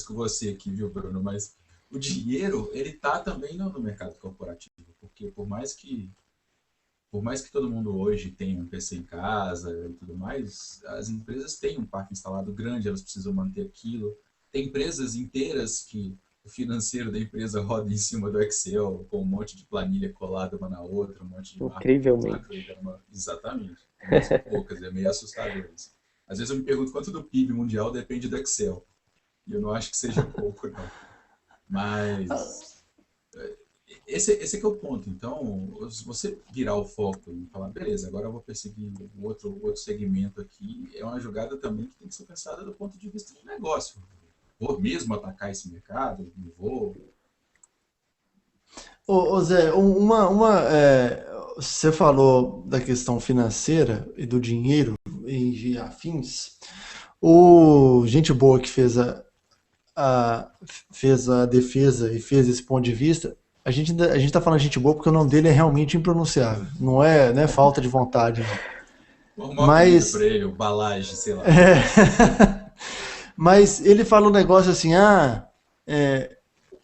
[SPEAKER 3] que você aqui, viu, Bruno? Mas o dinheiro, ele tá também no mercado corporativo, porque por mais que todo mundo hoje tenha um PC em casa e tudo mais, as empresas têm um parque instalado grande, elas precisam manter aquilo. Tem empresas inteiras que o financeiro da empresa roda em cima do Excel, com um monte de planilha colada uma na outra, um monte de macro,
[SPEAKER 2] Incrivelmente.
[SPEAKER 3] exatamente. Não são poucas, é meio assustador isso. Às vezes eu me pergunto quanto do PIB mundial depende do Excel. E eu não acho que seja pouco, não. Mas esse é que é o ponto. Então, se você virar o foco e falar, beleza, agora eu vou perseguir um outro segmento aqui, é uma jogada também que tem que ser pensada do ponto de vista de negócio. Vou mesmo atacar esse mercado? Não vou?
[SPEAKER 1] Ô Zé, você falou da questão financeira e do dinheiro e afins. O gente boa que a- fez a defesa e fez esse ponto de vista, a gente tá falando gente boa porque o nome dele é realmente impronunciável. Não é falta de vontade, não.
[SPEAKER 3] Vou arrumar um apelido
[SPEAKER 1] Mas,
[SPEAKER 3] para ele, o Balage, sei lá.
[SPEAKER 1] mas ele fala um negócio assim,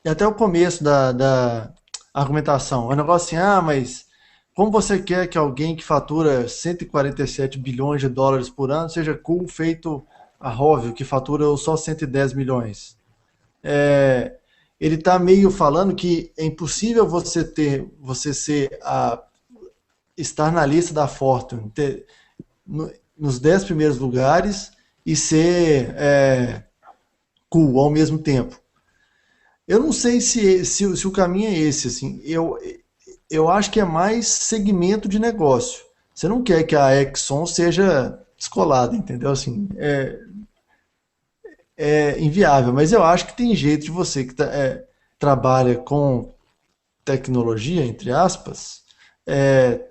[SPEAKER 1] até o começo da argumentação, é um negócio assim, mas como você quer que alguém que fatura 147 bilhões de dólares por ano seja cool feito a Rovio, que fatura só 110 milhões? É, ele está meio falando que é impossível estar na lista da Fortune, nos 10 primeiros lugares e ser cool ao mesmo tempo. Eu não sei se o caminho é esse, assim, eu acho que é mais segmento de negócio. Você não quer que a Exxon seja descolada, entendeu? Assim, é inviável, mas eu acho que tem jeito de você que trabalha com tecnologia, entre aspas,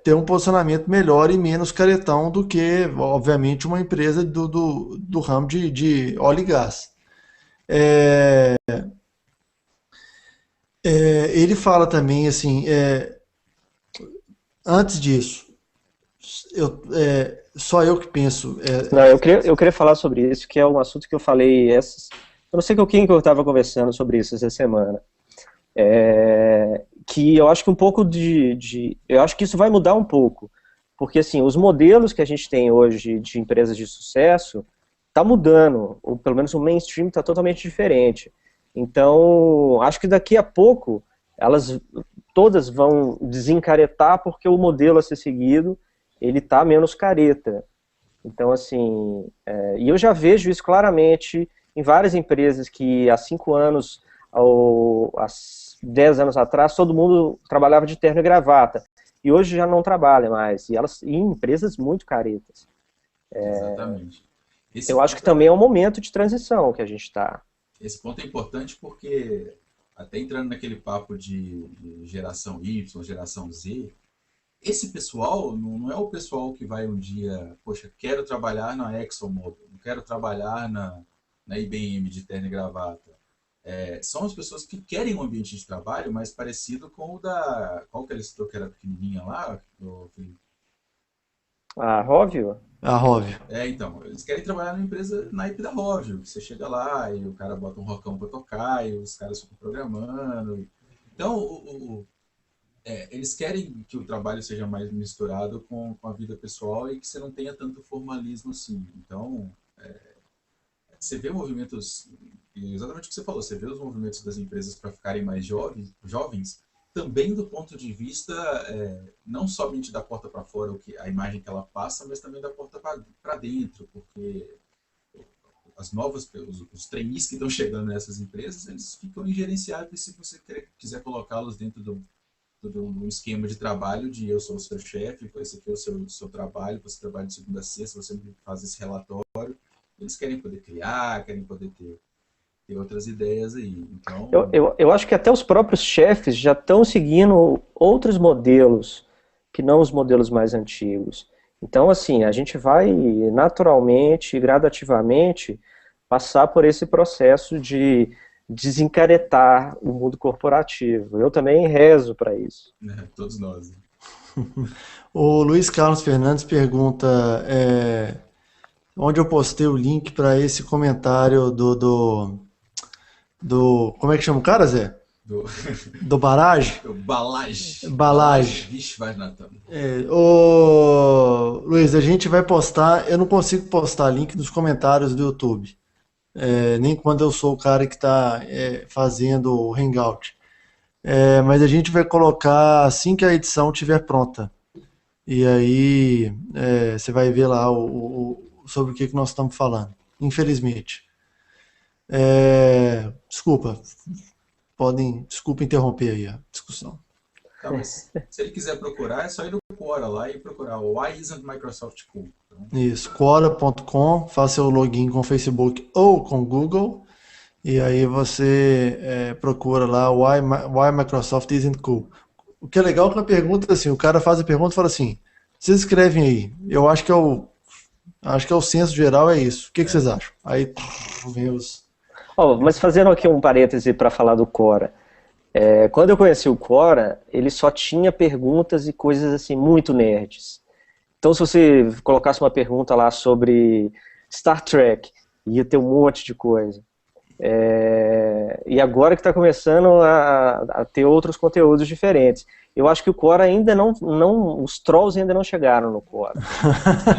[SPEAKER 1] ter um posicionamento melhor e menos caretão do que, obviamente, uma empresa do ramo de óleo e gás. É, ele fala também, assim, antes disso, só eu que penso.
[SPEAKER 2] Não, eu queria falar sobre isso, que é um assunto que eu falei eu não sei com quem que eu estava conversando sobre isso essa semana. Que eu acho que um pouco eu acho que isso vai mudar um pouco, porque assim, os modelos que a gente tem hoje de empresas de sucesso está mudando, ou pelo menos o mainstream está totalmente diferente. Então, acho que daqui a pouco elas todas vão desencaretar porque o modelo a ser seguido ele está menos careta. Então, assim, e eu já vejo isso claramente em várias empresas que há 5 anos ou há 10 anos atrás todo mundo trabalhava de terno e gravata. E hoje já não trabalha mais. E elas em empresas muito caretas.
[SPEAKER 3] Exatamente. Esse
[SPEAKER 2] Eu acho que
[SPEAKER 3] ponto
[SPEAKER 2] também é um momento de transição que a gente está.
[SPEAKER 3] Esse ponto é importante porque, até entrando naquele papo de geração Y, geração Z, esse pessoal não é o pessoal que vai um dia, poxa, quero trabalhar na ExxonMobil, quero trabalhar na IBM de terno e gravata. São as pessoas que querem um ambiente de trabalho mais parecido com o da. Qual que ele citou que era pequenininha lá?
[SPEAKER 2] Ah, óbvio.
[SPEAKER 1] A Rovio.
[SPEAKER 3] Então, eles querem trabalhar numa empresa naipe da Rovio, que você chega lá e o cara bota um rockão pra tocar e os caras ficam programando. Então, eles querem que o trabalho seja mais misturado com a vida pessoal e que você não tenha tanto formalismo assim. Então, você vê movimentos, exatamente o que você falou, você vê os movimentos das empresas para ficarem mais jovens, também do ponto de vista não somente da porta para fora, a imagem que ela passa, mas também da porta para dentro, porque os trainees que estão chegando nessas empresas, eles ficam ingerenciáveis se você quiser colocá-los dentro do esquema de trabalho de eu sou o seu chefe, esse aqui é o seu trabalho, você trabalha de segunda a sexta, você faz esse relatório. Eles querem poder criar, querem poder ter outras ideias aí. Então,
[SPEAKER 2] Eu acho que até os próprios chefes já estão seguindo outros modelos que não os modelos mais antigos. Então, assim, a gente vai naturalmente, gradativamente, passar por esse processo de desencaretar o mundo corporativo. Eu também rezo para isso.
[SPEAKER 3] todos nós.
[SPEAKER 1] O Luiz Carlos Fernandes pergunta onde eu postei o link para esse comentário do como é que chama o cara, Zé? Do Barage?
[SPEAKER 3] Balage. Vixe, vai Natan.
[SPEAKER 1] Ô, Luiz, a gente vai postar. Eu não consigo postar link nos comentários do YouTube. Nem quando eu sou o cara que está fazendo o Hangout. Mas a gente vai colocar assim que a edição estiver pronta. E aí você vai ver lá sobre o que nós estamos falando. Infelizmente. Desculpa interromper aí a discussão.
[SPEAKER 3] Tá, mas se ele quiser procurar, é só ir no Quora lá e procurar Why Isn't Microsoft Cool? Então...
[SPEAKER 1] Isso, Quora.com, faça seu login com o Facebook ou com o Google, e aí você procura lá Why Microsoft Isn't Cool. O que é legal é que na pergunta, assim, o cara faz a pergunta e fala assim, vocês escrevem aí, eu acho que o senso geral é isso, o que vocês acham? Aí vem os...
[SPEAKER 2] Mas fazendo aqui um parêntese para falar do Quora, quando eu conheci o Quora, ele só tinha perguntas e coisas assim muito nerds. Então se você colocasse uma pergunta lá sobre Star Trek, ia ter um monte de coisa. E agora que está começando a ter outros conteúdos diferentes. Eu acho que o Quora ainda não os trolls ainda não chegaram no Quora.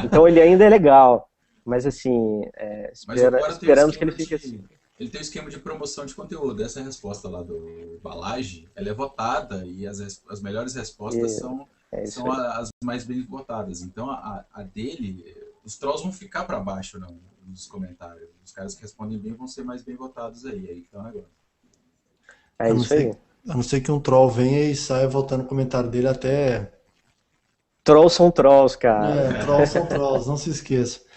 [SPEAKER 2] Então ele ainda é legal. Mas assim, esperamos que ele fique assim.
[SPEAKER 3] Ele tem um esquema de promoção de conteúdo. Essa resposta lá do Balage, ela é votada e as melhores respostas são as mais bem votadas. Então a dele, os trolls vão ficar para baixo nos comentários. Os caras que respondem bem vão ser mais bem votados aí que tá o negócio.
[SPEAKER 2] É isso aí.
[SPEAKER 1] A não ser que um troll venha e saia voltando o comentário dele até...
[SPEAKER 2] Trolls são trolls, cara.
[SPEAKER 1] Trolls são trolls, não se esqueça.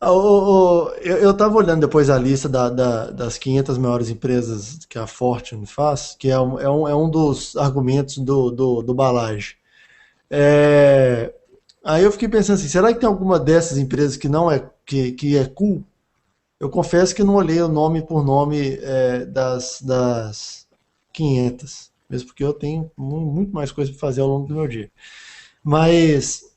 [SPEAKER 1] Eu estava olhando depois a lista das 500 maiores empresas que a Fortune faz, que é um dos argumentos do Balage. Aí eu fiquei pensando assim, será que tem alguma dessas empresas que não que é cool? Eu confesso que não olhei o nome por nome das 500, mesmo porque eu tenho muito mais coisa para fazer ao longo do meu dia. Mas...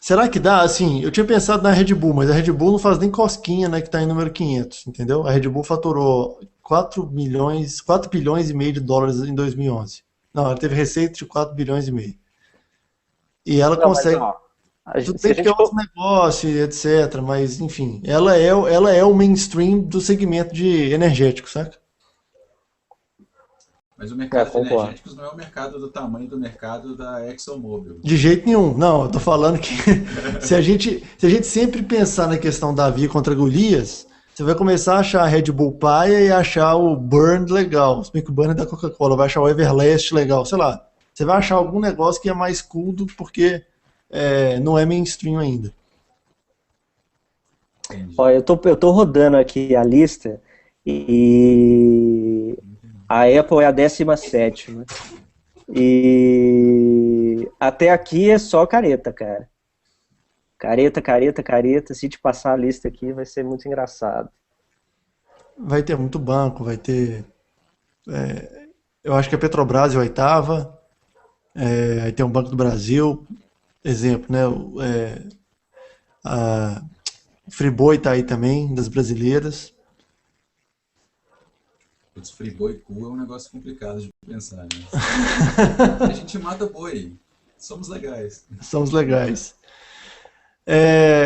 [SPEAKER 1] será que dá? Assim, eu tinha pensado na Red Bull, mas a Red Bull não faz nem cosquinha, né, que está em número 500, entendeu? A Red Bull faturou 4 bilhões e meio de dólares em 2011. Não, ela teve receita de 4 bilhões e meio. E ela consegue... tudo bem que tem outros negócios, etc, mas, enfim, ela é o mainstream do segmento de energético, saca?
[SPEAKER 3] Mas o mercado de energéticos não é o mercado do tamanho do mercado da ExxonMobil.
[SPEAKER 1] De jeito nenhum. Não, eu tô falando que se a gente sempre pensar na questão Davi contra Golias, você vai começar a achar a Red Bull paia e achar o Burn legal. Se bem que o Burn é da Coca-Cola, vai achar o Everlast legal, sei lá. Você vai achar algum negócio que é mais cool porque não é mainstream ainda.
[SPEAKER 3] Entendi.
[SPEAKER 2] Ó, eu tô rodando aqui a lista e a Apple é a 17ª. E até aqui é só careta, cara. Careta, careta, careta. Se te passar a lista aqui, vai ser muito engraçado.
[SPEAKER 1] Vai ter muito banco, vai ter. Eu acho que a Petrobras é a oitava, aí tem um Banco do Brasil, exemplo, né? A Friboi tá aí também, das brasileiras.
[SPEAKER 3] Putz, friboi cu é um negócio complicado de pensar, né? A gente mata boi. Somos legais.
[SPEAKER 1] São os legais.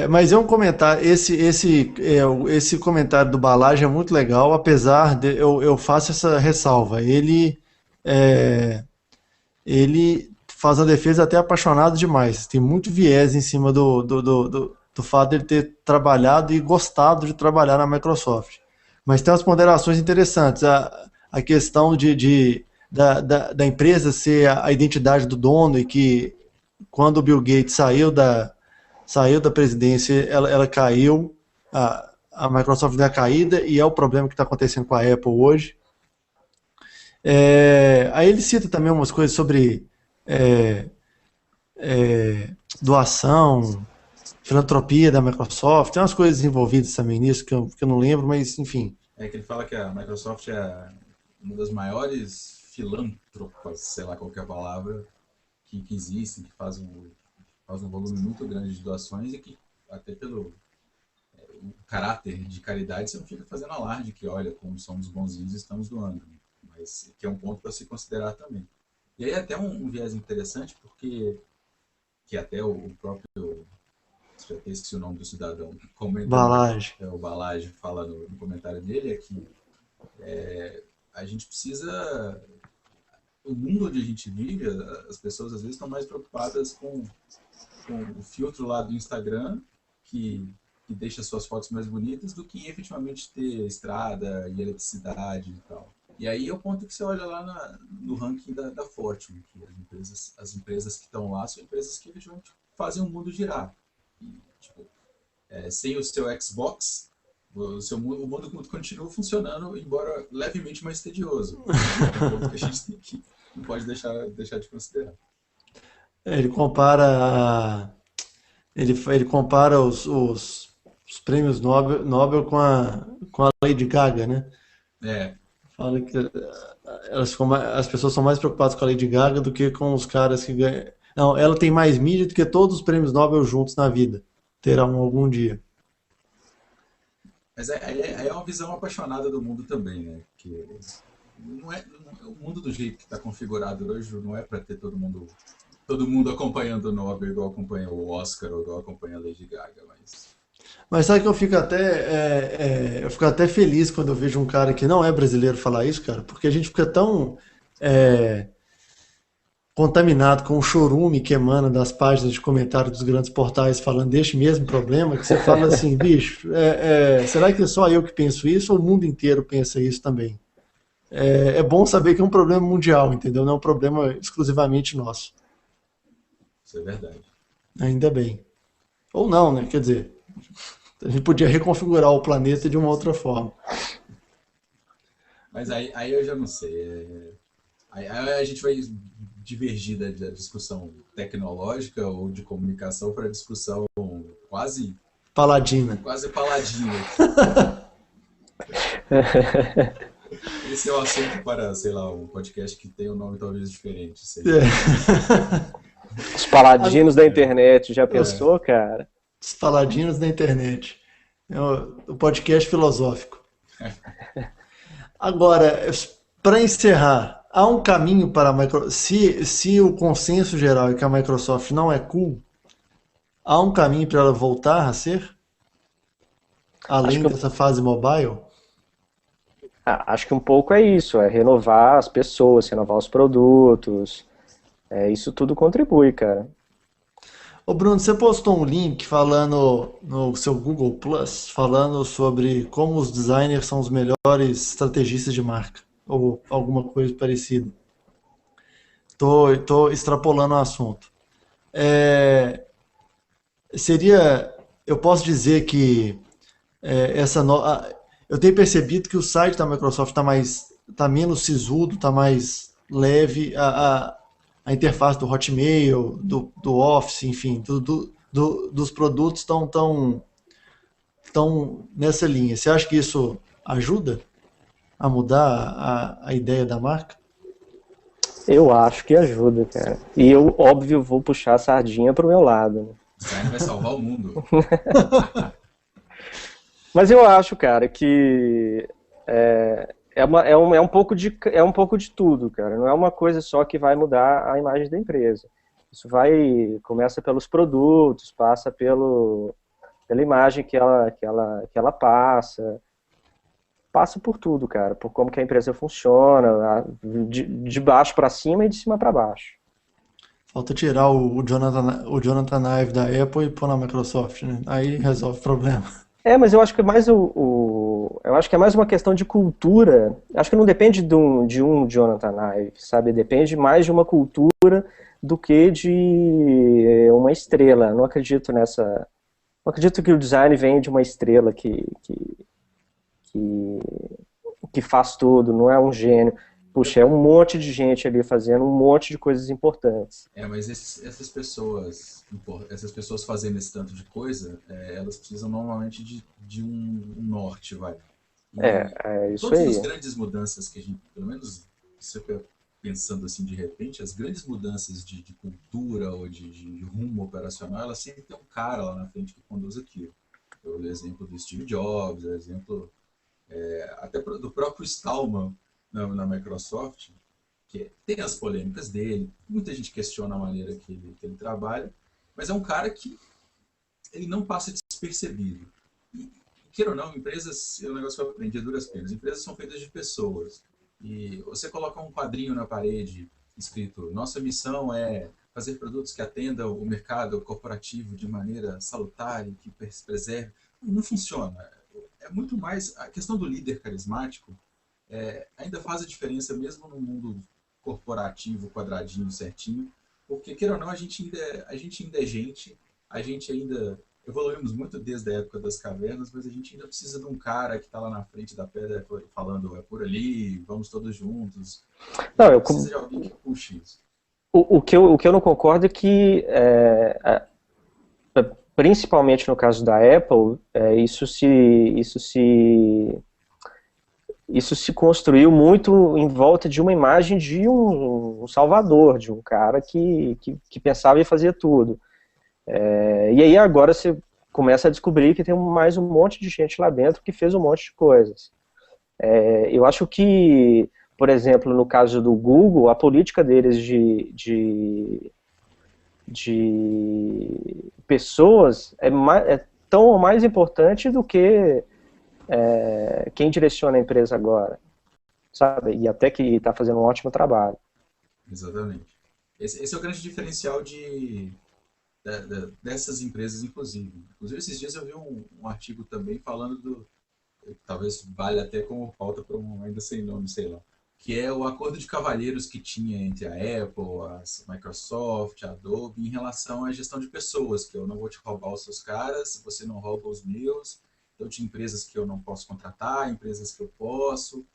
[SPEAKER 1] Mas é um comentário, esse comentário do Balage é muito legal, apesar de eu faço essa ressalva. É, ele faz a defesa até apaixonado demais. Tem muito viés em cima do fato dele ter trabalhado e gostado de trabalhar na Microsoft. Mas tem umas ponderações interessantes. A questão da empresa ser a identidade do dono e que quando o Bill Gates saiu da presidência, ela caiu, a Microsoft deu a caída e é o problema que está acontecendo com a Apple hoje. Aí ele cita também umas coisas sobre é, doação, filantropia da Microsoft, tem umas coisas envolvidas também nisso que eu não lembro, mas enfim.
[SPEAKER 3] É que ele fala que a Microsoft é uma das maiores filântropas, sei lá qual que é a palavra, que existem, que faz um volume muito grande de doações e que, até pelo o caráter de caridade, você não fica fazendo alarde que, olha, como somos bonzinhos e estamos doando. Mas que é um ponto para se considerar também. E aí até um viés interessante, porque que até o próprio, já até esqueci o nome do cidadão, comenta,
[SPEAKER 1] Balage.
[SPEAKER 3] o Balage fala no comentário dele, é que a gente precisa, o mundo onde a gente vive, as pessoas às vezes estão mais preocupadas com o filtro lá do Instagram, que deixa suas fotos mais bonitas, do que efetivamente ter estrada e eletricidade e tal. E aí é o ponto que você olha lá no ranking da Fortune, que as empresas que estão lá são empresas que efetivamente fazem o mundo girar. E, tipo, sem o seu Xbox, o mundo continua funcionando, embora levemente mais tedioso. É um ponto que a gente não pode deixar de considerar.
[SPEAKER 1] Ele compara, ele compara os prêmios Nobel com a Lady Gaga, né?
[SPEAKER 3] É,
[SPEAKER 1] Fala que as pessoas são mais preocupadas com a Lady Gaga do que com os caras que ganham. Não, ela tem mais mídia do que todos os prêmios Nobel juntos na vida. Terão algum dia.
[SPEAKER 3] mas é uma visão apaixonada do mundo também, né? Que o mundo do jeito que está configurado hoje não é para ter todo mundo acompanhando o Nobel igual acompanha o Oscar ou igual acompanha a Lady Gaga,
[SPEAKER 1] Mas sabe que eu fico até feliz quando eu vejo um cara que não é brasileiro falar isso, cara, porque a gente fica tão é, contaminado com o chorume que emana das páginas de comentário dos grandes portais falando deste mesmo problema, que você fala assim, bicho, será que é só eu que penso isso ou o mundo inteiro pensa isso também? É bom saber que é um problema mundial, entendeu? Não é um problema exclusivamente nosso.
[SPEAKER 3] isso é verdade.
[SPEAKER 1] Ainda bem. Ou não, né? Quer dizer, a gente podia reconfigurar o planeta de uma outra forma.
[SPEAKER 3] Mas aí eu já não sei. Aí a gente vai divergir da discussão tecnológica ou de comunicação para a discussão quase,
[SPEAKER 1] Paladina.
[SPEAKER 3] quase paladina. Esse é o assunto para, sei lá, um podcast que tem um nome talvez diferente. Sei lá.
[SPEAKER 2] Os paladinos da internet, já pensou, cara?
[SPEAKER 1] Os paladinos da internet. É o podcast filosófico. Agora, para encerrar, há um caminho para a Microsoft. Se o consenso geral é que a Microsoft não é cool, há um caminho para ela voltar a ser? Além
[SPEAKER 2] Acho que,
[SPEAKER 1] dessa fase mobile?
[SPEAKER 2] acho que um pouco é isso, é renovar as pessoas, renovar os produtos. Isso tudo contribui, cara.
[SPEAKER 1] Ô Bruno, você postou um link falando no seu Google Plus, falando sobre como os designers são os melhores estrategistas de marca, ou alguma coisa parecida. Tô extrapolando o assunto. É, seria, eu posso dizer que Eu tenho percebido que o site da Microsoft tá menos sisudo, está mais leve, a interface do Hotmail, do Office, enfim, dos produtos estão nessa linha. Você acha que isso ajuda a mudar a ideia da marca?
[SPEAKER 2] Eu acho que ajuda, cara. E eu, óbvio, vou puxar a sardinha pro meu lado, né?
[SPEAKER 3] Design vai salvar o mundo.
[SPEAKER 2] Mas eu acho, cara, que é um pouco de tudo, cara. Não é uma coisa só que vai mudar a imagem da empresa. Isso começa pelos produtos, passa pela imagem que ela passa por tudo, cara, por como que a empresa funciona, de baixo para cima e de cima para baixo.
[SPEAKER 1] Falta tirar o Jonathan Ive da Apple e pôr na Microsoft, né? Aí resolve o problema.
[SPEAKER 2] Mas eu acho que é mais eu acho que é mais uma questão de cultura. Acho que não depende de um Jonathan Ive, sabe? Depende mais de uma cultura do que de uma estrela. Não acredito nessa. Não acredito que o design vem de uma estrela que faz tudo, não é um gênio. Puxa, é um monte de gente ali fazendo um monte de coisas importantes.
[SPEAKER 3] Mas essas pessoas fazendo esse tanto de coisa, elas precisam normalmente de um norte, vai.
[SPEAKER 2] É isso
[SPEAKER 3] Todas
[SPEAKER 2] aí.
[SPEAKER 3] as grandes mudanças que a gente, pelo menos, você pensando assim de repente, as grandes mudanças de cultura ou de rumo operacional, elas sempre tem um cara lá na frente que conduz aquilo. Eu dei o exemplo do Steve Jobs, o exemplo até do próprio Stallman na Microsoft, que tem as polêmicas dele, muita gente questiona a maneira que ele trabalha, mas é um cara que ele não passa despercebido. E, queira ou não, empresas, é um negócio que eu aprendi a duras penas, empresas são feitas de pessoas. E você coloca um quadrinho na parede escrito: nossa missão é fazer produtos que atendam o mercado corporativo de maneira salutar e que preserve. Não funciona. É muito mais a questão do líder carismático. Ainda faz a diferença mesmo no mundo corporativo, quadradinho, certinho, porque, queira ou não, a gente ainda é gente, a gente ainda evoluímos muito desde a época das cavernas, mas a gente ainda precisa de um cara que está lá na frente da pedra falando: é por ali, vamos todos juntos.
[SPEAKER 2] Não,
[SPEAKER 3] precisa de alguém que puxe isso.
[SPEAKER 2] O que eu não concordo é que, principalmente no caso da Apple, isso se construiu muito em volta de uma imagem de um salvador, de um cara que pensava e fazia tudo. E aí agora você começa a descobrir que tem mais um monte de gente lá dentro que fez um monte de coisas. Eu acho que, por exemplo, no caso do Google, a política deles de pessoas é tão ou mais importante do que quem direciona a empresa agora, sabe? E até que está fazendo um ótimo trabalho.
[SPEAKER 3] Exatamente. Esse é o grande diferencial dessas empresas, inclusive. Inclusive, esses dias eu vi um artigo também falando talvez valha até como pauta para ainda sem nome, sei lá, que é o acordo de cavalheiros que tinha entre a Apple, a Microsoft, a Adobe, em relação à gestão de pessoas, que eu não vou te roubar os seus caras, você não rouba os meus, eu tinha empresas que eu não posso contratar, empresas que eu posso.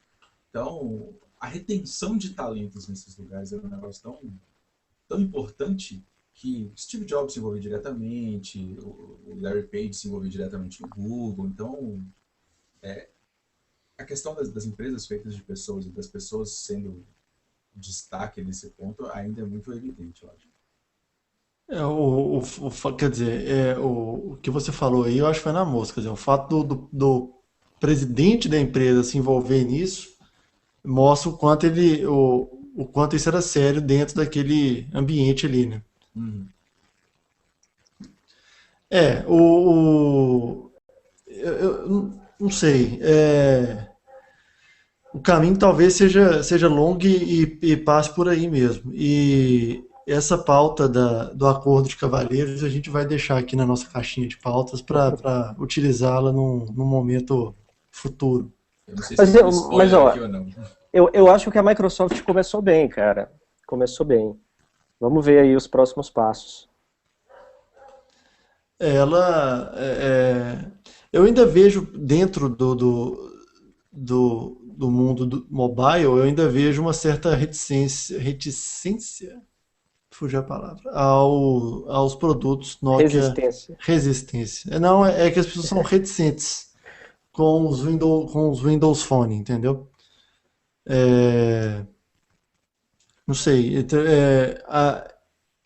[SPEAKER 3] Então, a retenção de talentos nesses lugares era um negócio tão importante que Steve Jobs se envolveu diretamente, o Larry Page se envolveu diretamente no Google. Então, a questão das empresas feitas de pessoas e das pessoas sendo destaque nesse ponto ainda é muito evidente, eu acho.
[SPEAKER 1] Quer dizer, o que você falou aí, eu acho que foi na mosca. Quer dizer, o fato do presidente da empresa se envolver nisso mostra o quanto isso era sério dentro daquele ambiente ali, né?
[SPEAKER 3] Uhum.
[SPEAKER 1] É, eu não sei. O caminho talvez seja longo e passe por aí mesmo. E essa pauta do acordo de cavalheiros a gente vai deixar aqui na nossa caixinha de pautas para utilizá-la num momento futuro.
[SPEAKER 3] Eu não sei se tem spoiler
[SPEAKER 2] ó,
[SPEAKER 3] aqui ou não.
[SPEAKER 2] Eu acho que a Microsoft começou bem, cara. Começou bem. Vamos ver aí os próximos passos.
[SPEAKER 1] ela, eu ainda vejo dentro do mundo do mobile, eu ainda vejo uma certa reticência, fugiu a palavra, aos produtos Nokia
[SPEAKER 2] Resistência.
[SPEAKER 1] resistência. Não, é que as pessoas são reticentes com os Windows Phone, entendeu? É, não sei, então,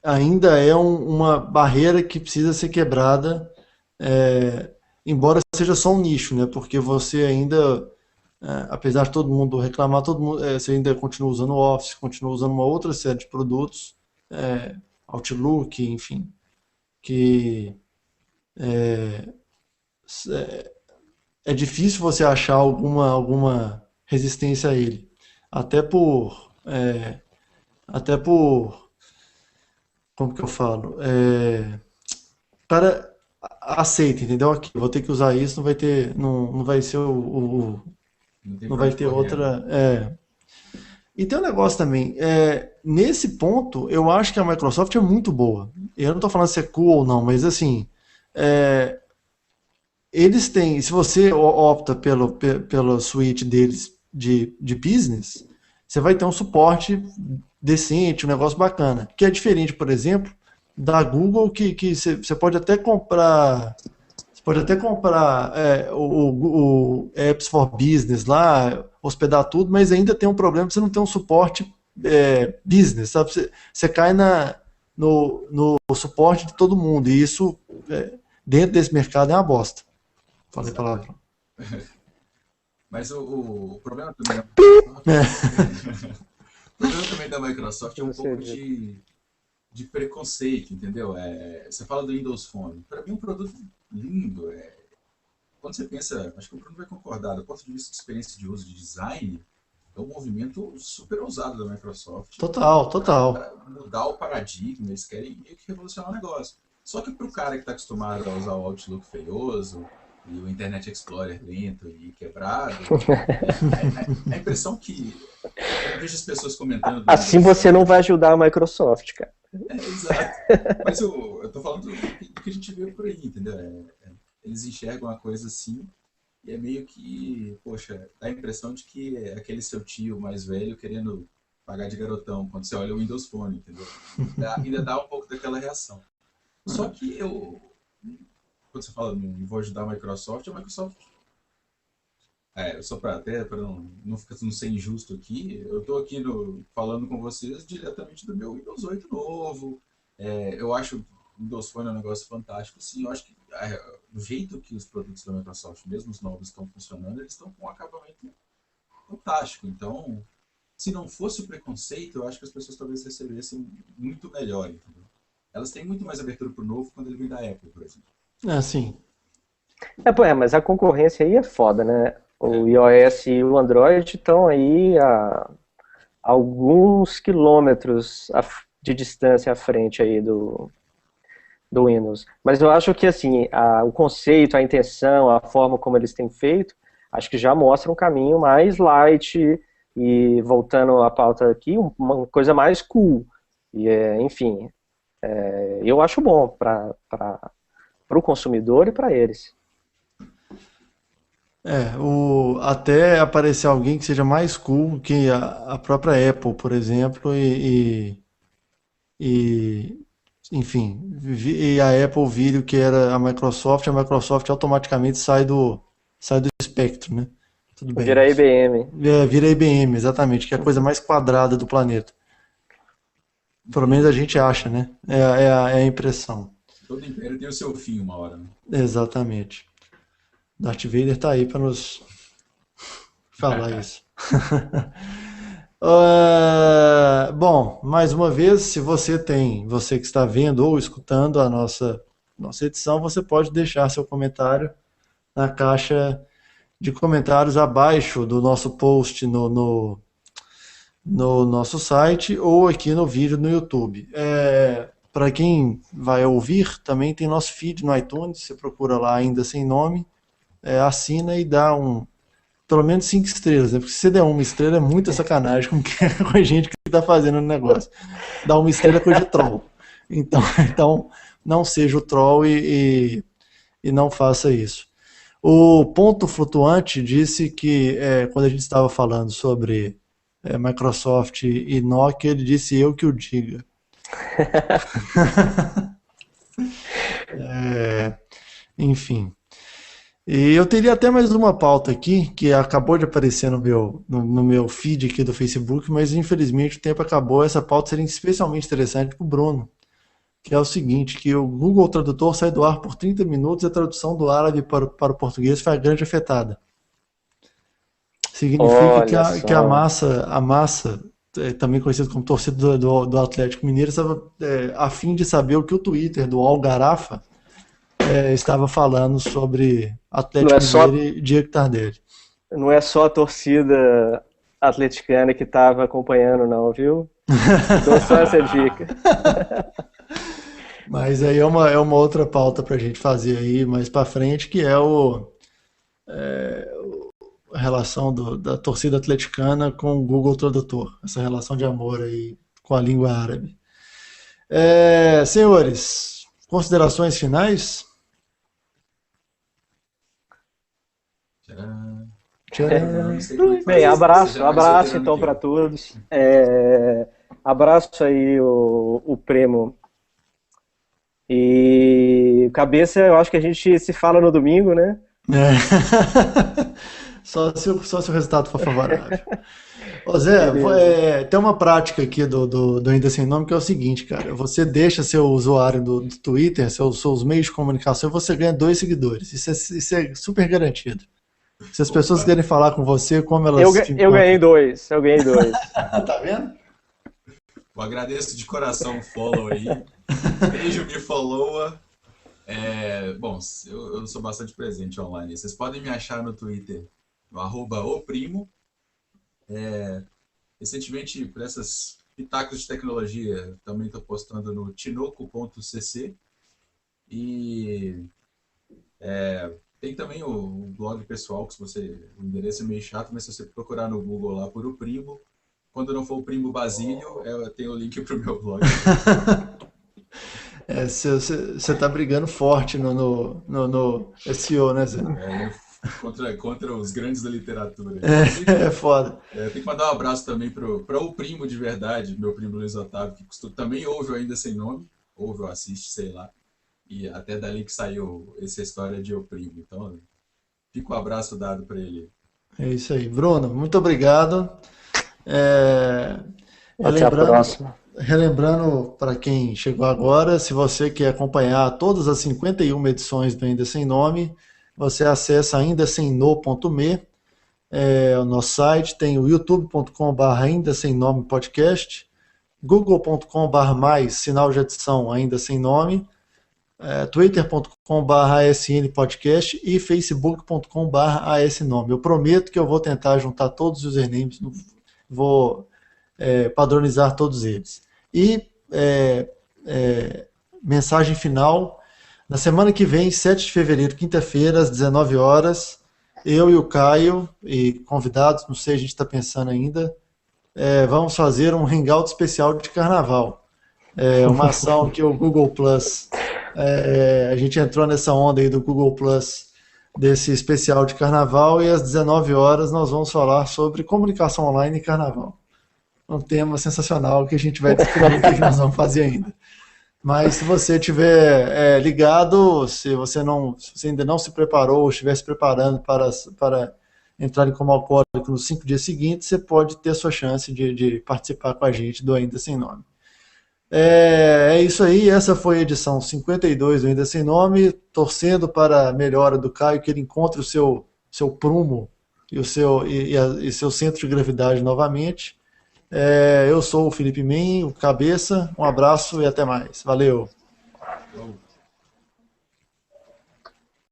[SPEAKER 1] ainda é uma barreira que precisa ser quebrada, embora seja só um nicho, né? Porque você ainda, apesar de todo mundo reclamar, você ainda continua usando o Office, continua usando uma outra série de produtos, Outlook, enfim, que é difícil você achar alguma resistência a ele. Até por, até por, como que eu falo? O cara aceita, entendeu? Aqui, vou ter que usar isso, não vai ser
[SPEAKER 3] Não tem
[SPEAKER 1] não
[SPEAKER 3] pra
[SPEAKER 1] vai
[SPEAKER 3] onde
[SPEAKER 1] ter
[SPEAKER 3] correr, né?
[SPEAKER 1] outra. E tem um negócio também, nesse ponto, eu acho que a Microsoft é muito boa. Eu não estou falando se é cool ou não, mas assim, é, eles têm, se você opta pela suíte deles de business, você vai ter um suporte decente, um negócio bacana. Que é diferente, por exemplo, da Google, que você pode até comprar. Você pode até comprar o Apps for Business lá, hospedar tudo, mas ainda tem um problema que você não tem um suporte business, sabe? Você cai no suporte de todo mundo, e isso, dentro desse mercado, é uma bosta. Falei
[SPEAKER 3] Exato.
[SPEAKER 1] palavrão.
[SPEAKER 3] Mas o problema também da
[SPEAKER 1] É,
[SPEAKER 3] o problema também da Microsoft é um
[SPEAKER 2] Não sei
[SPEAKER 3] pouco
[SPEAKER 2] dizer.
[SPEAKER 3] de preconceito, entendeu? Você fala do Windows Phone. Para mim, é um produto lindo. Quando você pensa, acho que o Bruno vai concordar, do ponto de vista de experiência de uso, de design, é um movimento super ousado da Microsoft
[SPEAKER 1] total,
[SPEAKER 3] para
[SPEAKER 1] total.
[SPEAKER 3] mudar o paradigma. Eles querem meio que revolucionar o negócio. Só que para o cara que está acostumado a usar o Outlook feioso e o Internet Explorer lento e quebrado, a impressão que quando eu vejo as pessoas comentando do
[SPEAKER 2] Assim
[SPEAKER 3] Windows
[SPEAKER 2] você não vai
[SPEAKER 3] Phone,
[SPEAKER 2] ajudar a Microsoft, cara.
[SPEAKER 3] exato. Mas eu tô falando do que a gente vê por aí, entendeu? Eles enxergam a coisa assim e é meio que, poxa, dá a impressão de que é aquele seu tio mais velho querendo pagar de garotão quando você olha o Windows Phone, entendeu? Ainda dá um pouco daquela reação. Só que quando você fala não vou ajudar a Microsoft só para até para não ser injusto aqui, eu estou aqui falando com vocês diretamente do meu Windows 8 novo. Eu acho o Windows Phone é um negócio fantástico, sim. Eu acho que do jeito que os produtos da Microsoft, mesmo os novos, estão funcionando, eles estão com um acabamento fantástico. Então, se não fosse o preconceito, eu acho que as pessoas talvez recebessem muito melhor, entendeu? Elas têm muito mais abertura para o novo quando ele vem da Apple, por exemplo.
[SPEAKER 1] Assim,
[SPEAKER 2] Mas a concorrência aí é foda, né?
[SPEAKER 3] É,
[SPEAKER 2] O iOS e o Android estão aí a alguns quilômetros de distância à frente aí do Windows. Mas eu acho que assim, o conceito, a intenção, a forma como eles têm feito, acho que já mostra um caminho mais light e voltando à pauta aqui, uma coisa mais cool. E enfim, eu acho bom para o consumidor e para eles.
[SPEAKER 1] até aparecer alguém que seja mais cool que a própria Apple, por exemplo, e, enfim, e a Apple vire o que era a Microsoft automaticamente sai do espectro, né? Tudo bem.
[SPEAKER 2] Vira IBM.
[SPEAKER 1] Vira IBM, exatamente, que é a coisa mais quadrada do planeta. Pelo menos a gente
[SPEAKER 3] infelizmente,
[SPEAKER 1] acha, né? É a impressão.
[SPEAKER 3] todo império tem o seu fim uma hora, né?
[SPEAKER 1] Exatamente. Darth Vader tá aí para nos falar isso. Bom, mais uma vez, se você que está vendo ou escutando a nossa edição, você pode deixar seu comentário na caixa de comentários abaixo do nosso post no nosso site ou aqui no vídeo no YouTube. Para quem vai ouvir, também tem nosso feed no iTunes, você procura lá ainda sem nome, assina e dá pelo menos 5 estrelas, né? Porque se você der uma estrela é muita sacanagem com a gente que está fazendo o negócio. Dá uma estrela é coisa de troll. Então, não seja o troll e não faça isso. O Ponto Flutuante disse que, quando a gente estava falando sobre Microsoft e Nokia, ele disse eu que o diga. Enfim. E eu teria até mais uma pauta aqui, que acabou de aparecer no meu feed aqui do Facebook, mas infelizmente o tempo acabou. Essa pauta seria especialmente interessante para o Bruno, que é o seguinte, que o Google Tradutor sai do ar por 30 minutos e a tradução do árabe para o português foi a grande afetada. Significa que a massa também conhecida como torcida do Atlético Mineiro, estava a fim de saber o que o Twitter do Algarafa estava falando sobre Atlético Mineiro e Diego Tardelli.
[SPEAKER 2] Não é só a torcida atleticana que estava acompanhando, não, viu? Dou só essa dica.
[SPEAKER 1] Mas aí é uma outra pauta para a gente fazer aí mais para frente, que é a relação da torcida atleticana com o Google Tradutor, essa relação de amor aí com a língua árabe. Senhores, considerações finais?
[SPEAKER 2] Bem, abraço então para todos. Abraço aí o Primo. E Cabeça, eu acho que a gente se fala no domingo, né?
[SPEAKER 1] Só se o resultado for favorável. Ô Zé, tem uma prática aqui do Ainda Sem Nome que é o seguinte, cara. Você deixa seu usuário do Twitter, seus meios de comunicação, e você ganha 2 seguidores. Isso é super garantido. Se as pessoas querem falar com você, como elas...
[SPEAKER 2] Eu ganhei 2.
[SPEAKER 1] Tá vendo?
[SPEAKER 3] Eu agradeço de coração o follow aí. Beijo, me followa. Bom, eu sou bastante presente online. Vocês podem me achar no Twitter, no @oprimo. Recentemente, para essas pitacos de tecnologia, também estou postando no tinoco.cc. E tem também o blog pessoal, que o endereço é meio chato, mas se você procurar no Google lá por O Primo, quando não for o Primo Basílio, tem o link para o meu blog.
[SPEAKER 1] Você tá brigando forte no SEO, né, Zé?
[SPEAKER 3] Contra os grandes da literatura.
[SPEAKER 1] É foda.
[SPEAKER 3] Tem que mandar um abraço também para o primo de verdade, meu primo Luiz Otávio, que também ouve Ainda Sem Nome, ouve ou assiste, sei lá. E até dali que saiu essa história de O Primo. Então, fica um abraço dado para ele.
[SPEAKER 1] É isso aí. Bruno, muito obrigado.
[SPEAKER 2] Até a próxima.
[SPEAKER 1] Relembrando para quem chegou agora, se você quer acompanhar todas as 51 edições do Ainda Sem Nome, você acessa aindasemno.me, o nosso site, tem o youtube.com/, Ainda Sem Nome Podcast, google.com/, sinal de adição Ainda Sem Nome, twitter.com/, ASN Podcast e facebook.com/, ASNome. Eu prometo que eu vou tentar juntar todos os usernames, vou padronizar todos eles. E mensagem final: na semana que vem, 7 de fevereiro, quinta-feira, às 19 horas, eu e o Caio, e convidados, não sei, a gente está pensando ainda, vamos fazer um hangout especial de carnaval. Uma ação que o Google Plus, a gente entrou nessa onda aí do Google Plus, desse especial de carnaval, e às 19 horas nós vamos falar sobre comunicação online e carnaval. Um tema sensacional que a gente vai descobrir o que nós vamos fazer ainda. Mas se você estiver ligado, se você ainda não se preparou ou estiver se preparando para entrar como alcoólico nos 5 dias seguintes, você pode ter a sua chance de participar com a gente do Ainda Sem Nome. É isso aí, essa foi a edição 52 do Ainda Sem Nome, torcendo para a melhora do Caio, que ele encontre o seu prumo e seu centro de gravidade novamente. Eu sou o Felipe Men, o Cabeça, um abraço e até mais. Valeu!